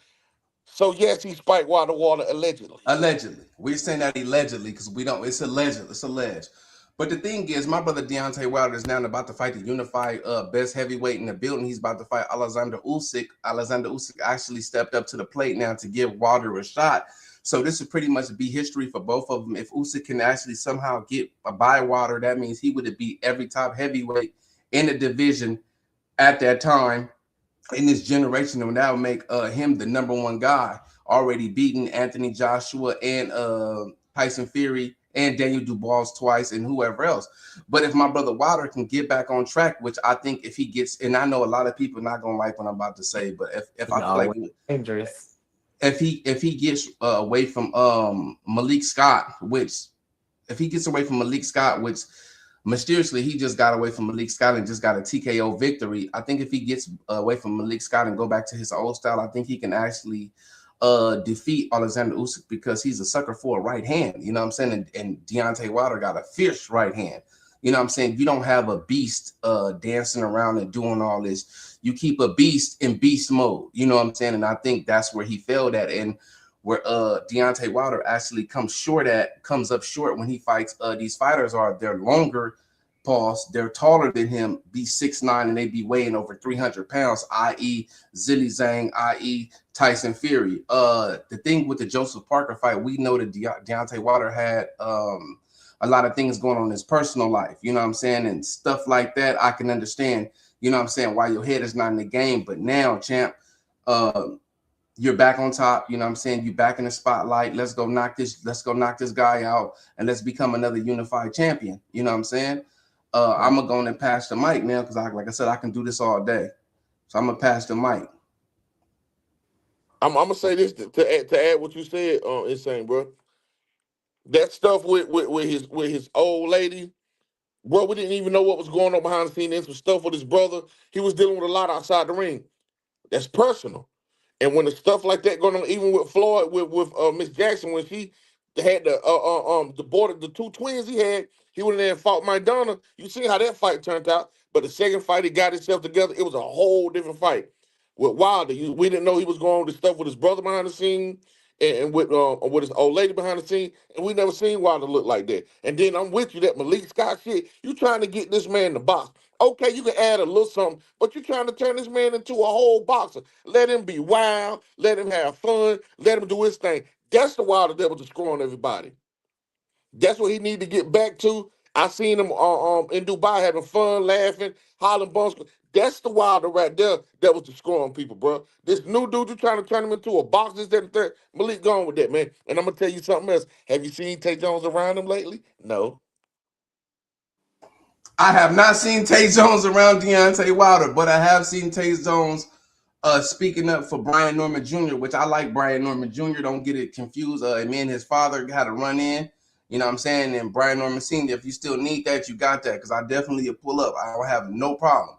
So yes, he spiked Wilder water allegedly. Allegedly. We're saying that allegedly because we don't, it's alleged. It's alleged. But the thing is, my brother Deontay Wilder is now about to fight the unified best heavyweight in the building. He's about to fight Alexander Usyk. Alexander Usyk actually stepped up to the plate now to give Wilder a shot. So this would pretty much be history for both of them. If Usyk can actually somehow get a by Wilder, that means he would have beat every top heavyweight in the division at that time in this generation, and that would make him the number one guy, already beating Anthony Joshua and Tyson Fury and Daniel Dubois twice and whoever else. But if my brother Wilder can get back on track, which I think if he gets, and I know a lot of people not gonna like what I'm about to say, but if He I feel like always dangerous. if he gets away from Malik Scott, which if he gets away from Malik Scott, which mysteriously he just got away from Malik Scott and just got a TKO victory. I think if he gets away from Malik Scott and go back to his old style, I think he can actually defeat Alexander Usyk because he's a sucker for a right hand. You know what I'm saying? And Deontay Wilder got a fierce right hand. You know what I'm saying? You don't have a beast dancing around and doing all this. You keep a beast in beast mode. You know what I'm saying? And I think that's where he failed at. And where Deontay Wilder actually comes up short when he fights these fighters are they're longer, pause, they're taller than him, be 6'9", and they be weighing over 300 pounds, i.e. Zilly Zhang, i.e. Tyson Fury. The thing with the Joseph Parker fight, we know that Deontay Wilder had a lot of things going on in his personal life, you know what I'm saying, and stuff like that. I can understand, you know what I'm saying, why your head is not in the game. But now, champ, uh, you're back on top, you know what I'm saying? You back in the spotlight. Let's go knock this guy out and let's become another unified champion. You know what I'm saying? I'm gonna go and pass the mic now because like I said, I can do this all day. So I'm gonna pass the mic. I'm gonna say this to add what you said. Insane, bro. That stuff with his old lady, bro. We didn't even know what was going on behind the scenes. There's some stuff with his brother. He was dealing with a lot outside the ring. That's personal. And when the stuff like that going on, even with Floyd, with Miss Jackson, when she had the two twins he had, he went in there and fought Maidana. You see how that fight turned out. But the second fight, he got himself together. It was a whole different fight. With Wilder, we didn't know he was going with the stuff with his brother behind the scene and with his old lady behind the scene, and we never seen Wilder look like that. And then I'm with you that Malik Scott shit. You trying to get this man to box? Okay, you can add a little something, but you're trying to turn this man into a whole boxer. Let him be wild. Let him have fun. Let him do his thing. That's the Wilder that was destroying everybody. That's what he need to get back to. I seen him in Dubai having fun, laughing, hollering bumps. That's the Wilder right there that was destroying people, bro. This new dude, you trying to turn him into a boxer, this, that, and third. Malik gone with that, man. And I'm gonna tell you something else. Have you seen Tay Jones around him lately? No. I have not seen Tay Jones around Deontay Wilder, but I have seen Tay Jones speaking up for Brian Norman Jr., which I like Brian Norman Jr. Don't get it confused. Me and his father had to run in, you know what I'm saying? And Brian Norman Sr., if you still need that, you got that, because I definitely pull up. I don't have no problem.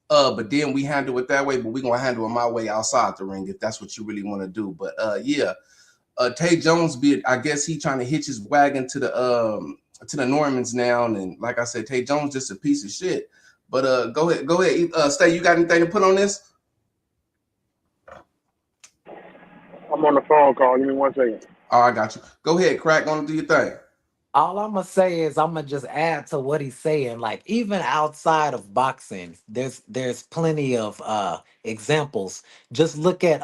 But then we handle it that way, but we're gonna handle it my way outside the ring if that's what you really want to do. But yeah, Tay Jones, I guess he trying to hitch his wagon to the Normans now, and like I said, Tay Jones just a piece of shit. But go ahead, Stay. You got anything to put on this? I'm on the phone call. Give me 1 second. Oh, I got you. Go ahead, crack on, do your thing. All I'm gonna say is I'm gonna just add to what he's saying. Like even outside of boxing, there's plenty of examples. Just look at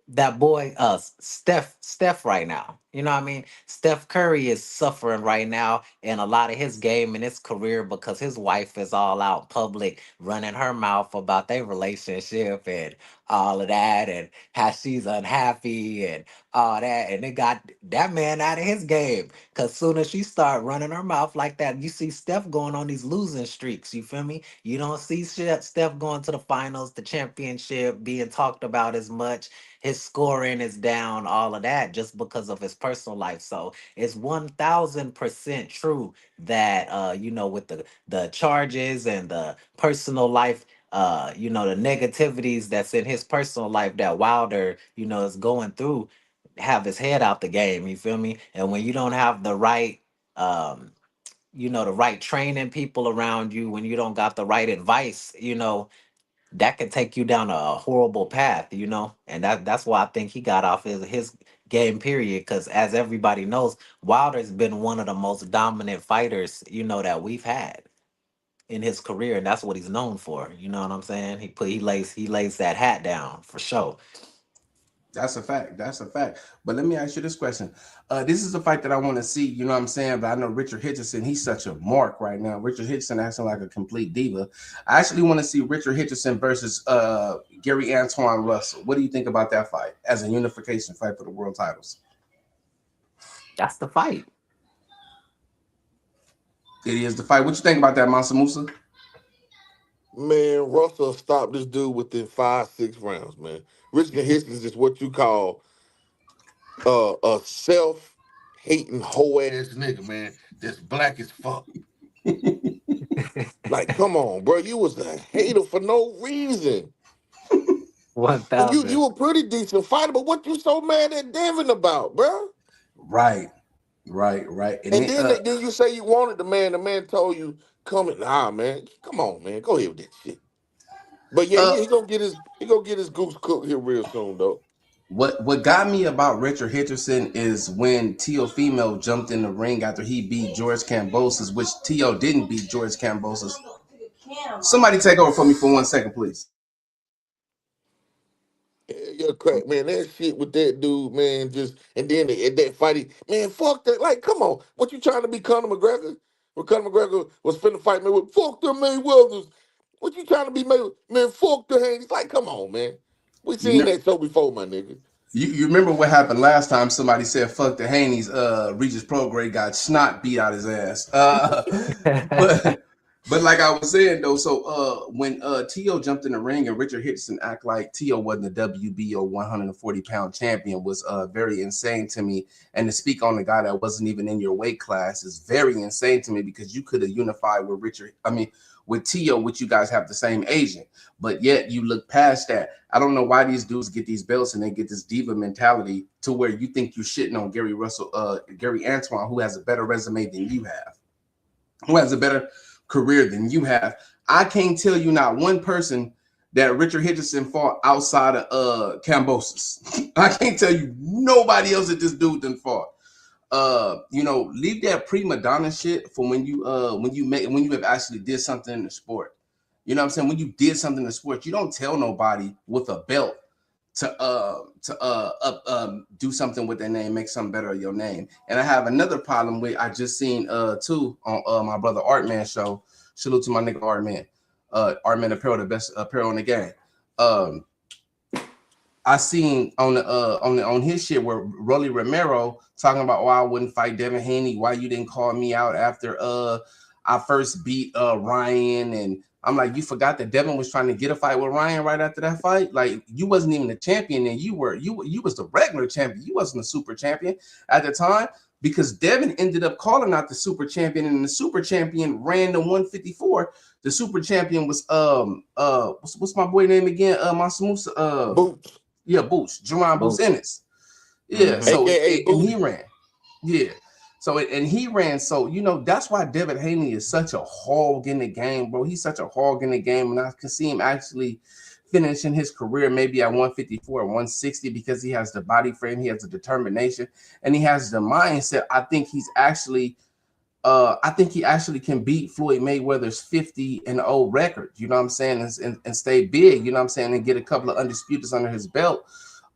that boy Steph right now. You know what I mean? Steph Curry is suffering right now in a lot of his game and his career because his wife is all out public running her mouth about their relationship and all of that and how she's unhappy and all that, and it got that man out of his game because soon as she start running her mouth like that, you see Steph going on these losing streaks. You feel me? You don't see Steph going to the finals, the championship, being talked about as much. His scoring is down, all of that, just because of his personal life. So it's 1000% true that with the charges and the personal life, the negativities that's in his personal life that Wilder, is going through, have his head out the game. You feel me? And when you don't have the right um the right training people around you, when you don't got the right advice, that could take you down a horrible path, and that's why I think he got off his game, period. Because as everybody knows, Wilder's been one of the most dominant fighters, that we've had in his career, and that's what he's known for. You know what I'm saying? He lays that hat down for sure. That's a fact. That's a fact. But let me ask you this question. This is a fight that I want to see. You know what I'm saying? But I know Richard Hitchison, he's such a mark right now. Richard Hitchison acting like a complete diva. I actually want to see Richard Hitchison versus Gary Antoine Russell. What do you think about that fight as a unification fight for the world titles? That's the fight. It is the fight. What you think about that, Mansa Musa? Man, Russell stopped this dude within 5, 6 rounds, man. Richard Hastings is what you call a self-hating hoe ass nigga, man. That's black as fuck. Like, come on, bro. You was a hater for no reason. One And you thousand. a pretty decent fighter, but what you so mad at Devin about, bro? Right, right. And And then then you say you wanted the man told you, come in. Nah, man. Come on, man. Go ahead with that shit. But yeah, uh he gonna get his goose cooked here real soon, though. what got me about Richard Henderson is when Tio Female jumped in the ring after he beat George Kambosos, which Tio didn't beat George Kambosos. Somebody take over for me for 1 second, please. Yeah, you're crack, man. That shit with that dude, man, just and then that fight, man, fuck that. Like, come on, what you trying to be, Conor McGregor? When Conor McGregor was finna fight me with fuck the Mayweathers. What you trying to be, man? Fuck the Haney. Like, come on, man. We You seen know, that show before, my nigga. you remember what happened last time somebody said fuck the Haney's Regis Prograde got snot beat out his ass. But but like I was saying though, so when Tio jumped in the ring and Richard Henderson act like Tio wasn't a WBO 140-pound champion was very insane to me. And to speak on the guy that wasn't even in your weight class is very insane to me because you could have unified with with Tio, which you guys have the same agent, but yet you look past that. I don't know why these dudes get these belts and they get this diva mentality to where you think you're shitting on Gary Antoine, who has a better resume than you have, who has a better career than you have. I can't tell you not one person that Richard Henderson fought outside of Kambosos. I can't tell you nobody else that this dude done fought. Leave that prima donna shit for when you have actually did something in the sport. You know what I'm saying? When you did something in the sport, you don't tell nobody with a belt to do something with their name, make something better of your name. And I have another problem with I just seen too on my brother Artman show. Salute to my nigga Artman. Artman Apparel, the best apparel in the game. Um, I seen on his shit where Rolly Romero talking about why I wouldn't fight Devin Haney, why you didn't call me out after I first beat Ryan, and I'm like, you forgot that Devin was trying to get a fight with Ryan right after that fight. Like you wasn't even the champion, and you was the regular champion. You wasn't the super champion at the time because Devin ended up calling out the super champion, and the super champion ran the 154. The super champion was what's my boy name again? My smooth Boots, yeah, Boots, Jerron Boots Boots. Ennis. Yeah, Hmm. so aka and he Booty. ran. Yeah. So and he ran. So that's why Devin Haney is such a hog in the game, bro. He's such a hog in the game, and I can see him actually finishing his career maybe at 154 or 160 because he has the body frame, he has the determination, and he has the mindset. I think he actually can beat Floyd Mayweather's 50-0 record, you know what I'm saying, and stay big, you know what I'm saying, and get a couple of undisputeds under his belt.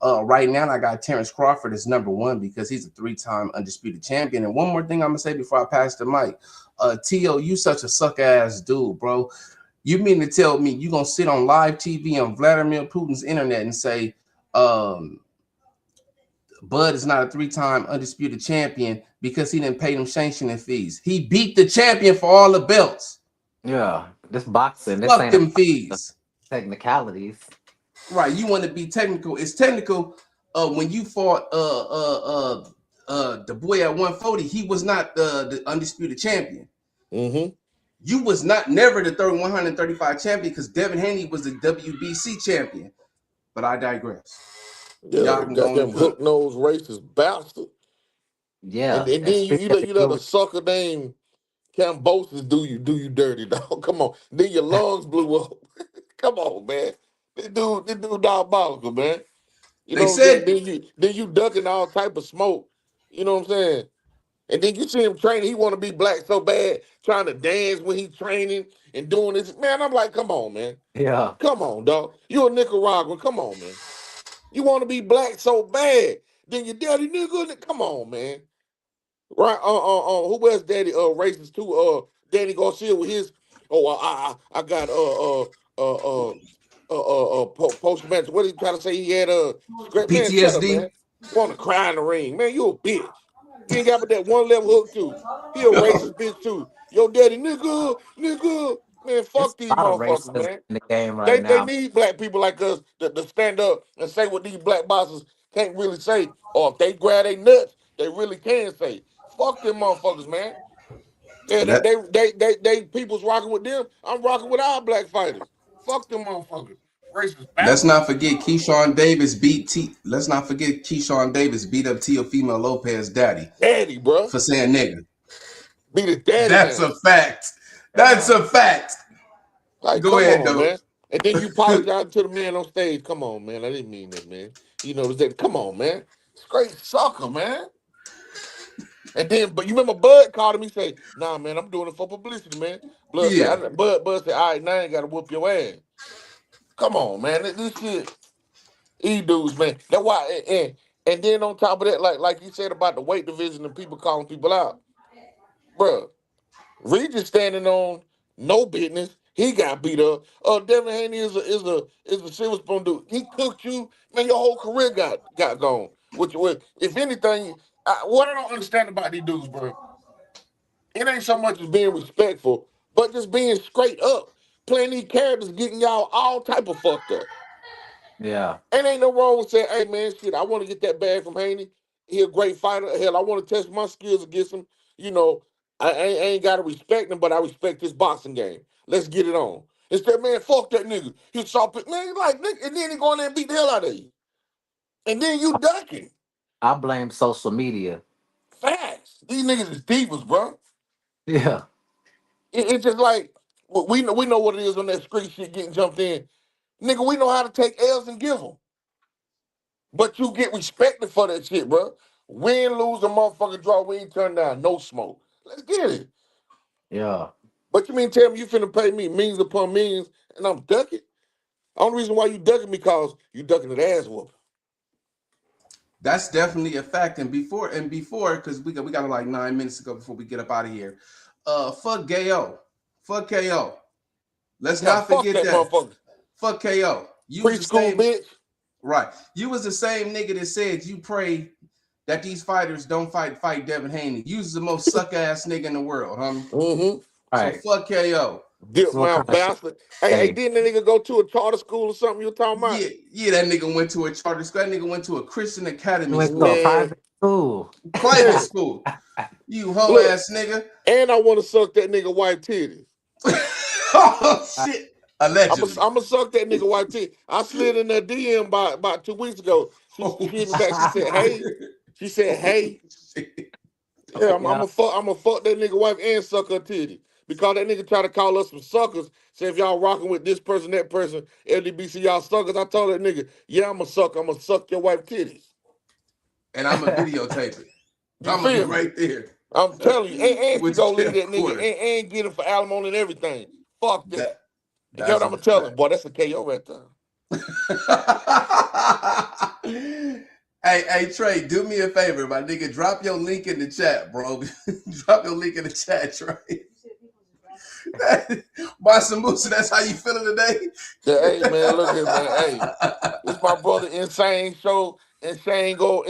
Right now, I got Terrence Crawford as number one because he's a 3-time undisputed champion. And one more thing I'm gonna say before I pass the mic, T.O., you such a suck ass dude, bro. You mean to tell me you gonna sit on live TV on Vladimir Putin's internet and say, Bud is not a 3-time undisputed champion because he didn't pay them sanctioning fees? He beat the champion for all the belts. Yeah, this boxing, this Fuck ain't them about the fees. technicalities. Right, you want to be technical. It's technical. When you fought the boy at 140, he was not the undisputed champion. Mm-hmm. You was not never the 135 champion because Devin Haney was the WBC champion. But I digress. Yeah, Y'all can go on and goddamn cook. hook nose racist bastard. And, Yeah, and and then speaking you let of a sucker named Cambosis do you dirty, dog. Come on. Then your lungs blew up. Come on, man. This dude diabolical, man. You They know what I'm saying? said Then you ducking all type of smoke. You know what I'm saying? And then you see him training. He want to be black so bad, trying to dance when he training and doing this. Man, I'm like, come on, man. yeah, Come on, dog. You a Nicaraguan. Come on, man. You want to be black so bad. Then your daddy nigga. Come on, man. Right? Who else daddy racist too? Danny Garcia with his. Oh, I got post match. What did he try to say? He had a scrap. Man, shut up, PTSD. man. Want to cry in the ring, man? You a bitch. You ain't got but that one level hook too. He a racist bitch too. Yo, daddy nigga. Man, It's fuck these a lot of motherfuckers, racism man. in the game right They now. need black people like us to stand up and say what these black bosses can't really say. Or if they grab their nuts, they really can say. Fuck them motherfuckers, man. Yeah, Let they people's rocking with them. I'm rocking with our black fighters. Fuck them motherfuckers. Racist let's bastard. not forget Keyshawn Davis beat T. Let's not forget Keyshawn Davis beat up Teofimo Lopez daddy Daddy, bro. for saying nigga. Be the daddy That's now. a fact. That's Yeah. a fact. Like, Go come ahead, on, though. man. And then you apologize to the man on stage. Come on, man. I didn't mean that, man. You know, that. Come on, man. Straight sucker, man. And then, but you remember Bud called him. He say, "Nah, man, I'm doing it for publicity, man." Yeah, Bud said, "All right, now I ain't got to whoop your ass." Come on, man. This shit, dudes, man. That's why. And then on top of that, like you said about the weight division and people calling people out, bro. Regis standing on no business. He got beat up. Devin Haney is a silver spoon dude. He cooked you, man. Your whole career got gone. Which if anything, what I don't understand about these dudes, bro, it ain't so much as being respectful, but just being straight up. Playing these characters, getting y'all all type of fucked up. Yeah. And ain't no wrong with saying, hey man, shit, I want to get that bag from Haney. He a great fighter. Hell, I want to test my skills against him. You know, I ain't gotta respect him, but I respect his boxing game. Let's get it on. Instead, man, fuck that nigga. He soft it, man. Like, nigga, and then he go in there and beat the hell out of you. And then you ducking. I blame social media. Facts. These niggas is divas, bro. Yeah. It's just like we know what it is on that street shit getting jumped in. Nigga, we know how to take L's and give them. But you get respected for that shit, bro. Win, lose, a motherfucking draw, we ain't turn down no smoke. Let's get it. Yeah. But you mean tell me you finna pay me millions upon millions and I'm ducking? Only reason why you ducking me cause you ducking the ass whooping. that's definitely a fact. And before, because we got like 9 minutes to go before we get up out of here. Fuck Gayo. Fuck KO. Let's Yeah, not fuck forget that that. motherfucker. Fuck KO. You was the Preschool same, bitch. right? You was the same nigga that said you pray that these fighters don't fight Devin Haney. You was the most suck ass nigga in the world, homie. Mm-hmm. So Right. fuck KO. Dip So what kind mouth of shit? bastard. Hey, Hey. didn't the nigga go to a charter school or something you talking about? Yeah, yeah, that nigga went to a charter school. That nigga went to a Christian You academy went to a school. Man, private school. Private yeah. school. You hoe Look, ass nigga. and I want to suck that nigga white titties. Oh Uh, shit. I'm Allegedly. I'm gonna suck that nigga white titty. I slid in that DM by about 2 weeks ago. She Oh hit me back. She said, shit. "Hey." She said, Oh "Hey." shit. Yeah, Oh yeah. I'm gonna fuck that nigga wife and suck her titty. Because that nigga try to call us some suckers. Say if y'all rocking with this person, that person, LDBC, y'all suckers. I told that nigga, yeah, I'm a suck. I'm gonna suck your wife titties. and I'm a videotape it. You I'm gonna be feel me? right there I'm telling you. And she with gonna the leave that nigga camcorder. and get him for alimony and everything. Fuck that. That And get that's what I'm a gonna tell fact. him, boy, that's a KO right there. Hey, Trey, do me a favor, my nigga. Drop your link in the chat, bro. Drop your link in the chat, Trey. Boston Musa, that's how you feeling today? Yeah, hey man, look here, man. Hey, it's my brother Insane show. Insane go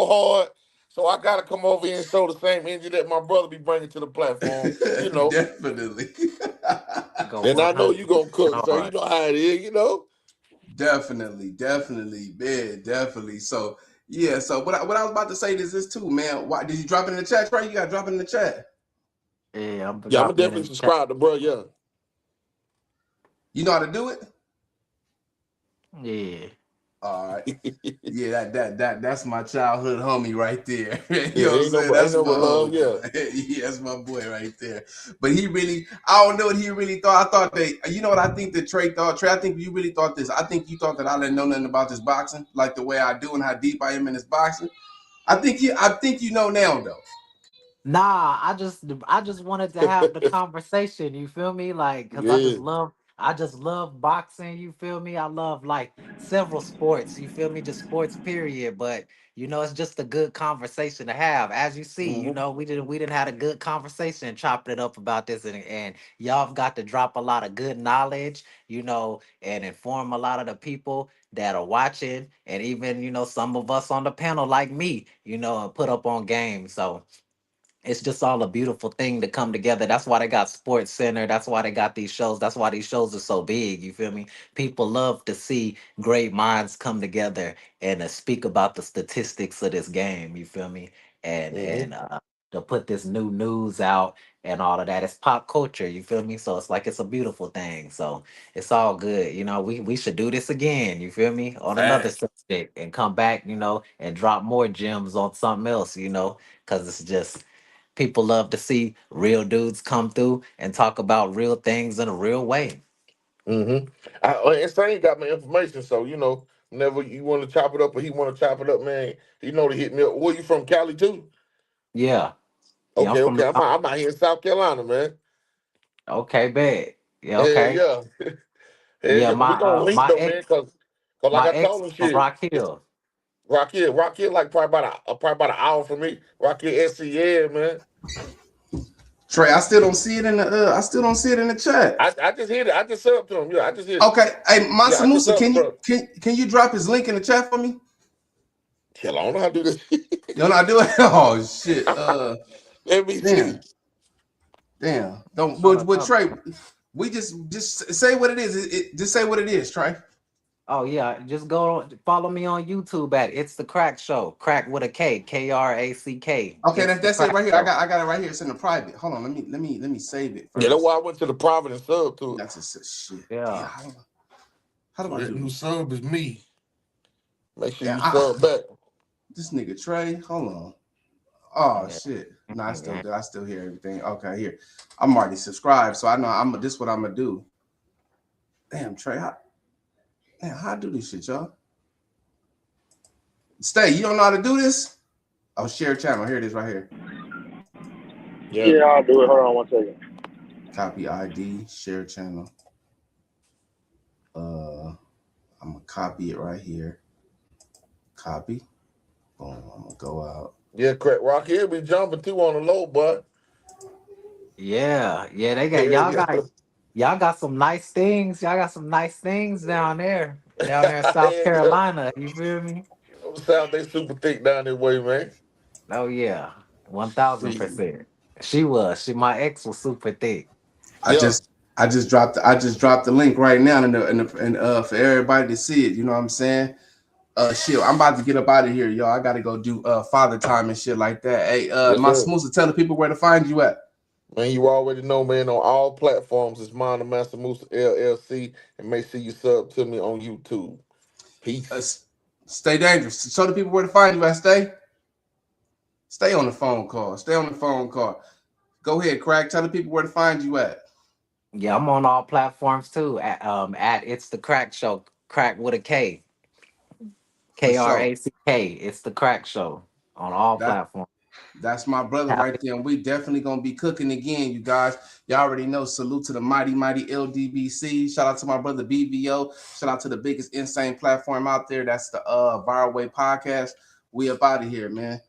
hard. So I gotta come over here and show the same energy that my brother be bringing to the platform, you know. Definitely. Go And I know 100 you gonna cook, so you hard. know how it is, you know. Definitely, man, definitely. So yeah, so what I was about to say is this too, man. Why did you drop it in the chat, Trey? You gotta drop it in the chat. Yeah, I'm Yeah, I'm gonna dropping it in definitely the chat. subscribe to bro. Yeah, You know how to do it? Yeah. All right. Yeah, that's my childhood homie right there. You yeah, know what I'm saying? ain't That's no my but love. homie, Yeah, man. Yeah, that's my boy right there. But he really, I don't know what he really thought. I thought you know what I think that Trey thought? Trey, I think you really thought this. I think you thought that I didn't know nothing about this boxing, like the way I do and how deep I am in this boxing. I think you know now though. Nah, I just wanted to have the conversation, you feel me? Like cuz yeah. I just love boxing, you feel me? I love like several sports, you feel me? Just sports period, but it's just a good conversation to have. As you see, Hmm. we didn't had a good conversation chopping it up about this, and y'all have got to drop a lot of good knowledge, and inform a lot of the people that are watching, and even some of us on the panel like me, and put up on game. So it's just all a beautiful thing to come together. That's why they got Sports Center. That's why they got these shows. That's why these shows are so big. You feel me? People love to see great minds come together and speak about the statistics of this game. You feel me? And Mm-hmm. to put this new news out and all of that. It's pop culture. You feel me? So it's like it's a beautiful thing. So it's all good. You know, we should do this again. You feel me? On another Facts. subject and come back. You know, and drop more gems on something else. You know, because it's just people love to see real dudes come through and talk about real things in a real way. Mm-hmm. And Stain got my information, so whenever you want to chop it up or he want to chop it up, man, he know to hit me up. Where you from, Cali too? Yeah. Yeah, I'm Okay, from the okay. I'm South. out, I'm out here in South Carolina, man. Okay, bad. Yeah, Hell okay. yeah. Hell Yeah, yeah. But we gonna link my though, man, ex cause like my I ex told him, from shit. Rock Hill. Rock Hill, like probably about an hour from me. Rock Hill, SC, yeah, man. Trey, I still don't see it in the I still don't see it in the chat. I just hit it. I just said up to him. Yeah, I just hit it. Okay, hey Yeah, Mansa I just Musa, said up the can you bro. can you drop his link in the chat for me? Hell, I don't know how to do this. You know I do it. Oh shit. Let me Damn, see. damn. Don't On but another. Trey, we just say what it is. Just say what it is, Trey. Oh yeah, just go follow me on YouTube at It's the Crack Show. Crack with a K, Krack. Okay, It's the that's it Crack right here. I Show. got it right here. It's in the private. Hold on, let me save it Yeah, that's first. why I went to the Providence sub to it. That's a shit. Damn, Yeah. how do So I that do new this? sub is me. Make sure Yeah, you sub back. this nigga Trey. Hold on. Oh Yeah. shit. No, I still Yeah. do. I still hear everything. Okay, here. I'm already subscribed, so I know I'm this what I'm gonna do. Damn, Trey. How I do this shit, y'all? Stay. You don't know how to do this? Oh, share channel. Here it is, right here. Yeah. Yeah, I'll do it. Hold on one second. Copy ID. Share channel. I'm gonna copy it right here. Copy. Boom. I'm gonna go out. Yeah, correct. Rock Hill be jumping too on the low, but Yeah. Yeah, they got yeah, yeah. y'all got some nice things. Y'all got some nice things down there. Down there in South Yeah, yeah. Carolina. You feel me? South, they super thick down that way, man. Oh yeah. One thousand See, percent. She was. My ex was super thick. I Yeah. just I just dropped the link right now and for everybody to see it. You know what I'm saying? Shit, I'm about to get up out of here, y'all. I gotta go do father time and shit like that. Hey, Yes, my sir. smooth tell the people where to find you at. Man, you already know, man, on all platforms, it's mine, the Master Moose LLC, and make sure you sub to me on YouTube. Uh, Peace. stay dangerous. Show the people where to find you at. Stay on the phone call. Stay on the phone call. Go ahead, Crack. Tell the people where to find you at. Yeah, I'm on all platforms too. At It's the Crack Show. Crack with a K. For sure. Krack. It's the Crack Show on all That platforms. that's my brother Tap right there. And we definitely gonna be cooking again, you guys. Y'all already know. Salute to the mighty LDBC. Shout out to my brother BVO. Shout out to the biggest insane platform out there. That's the Viral Way Podcast. We up out of here, man.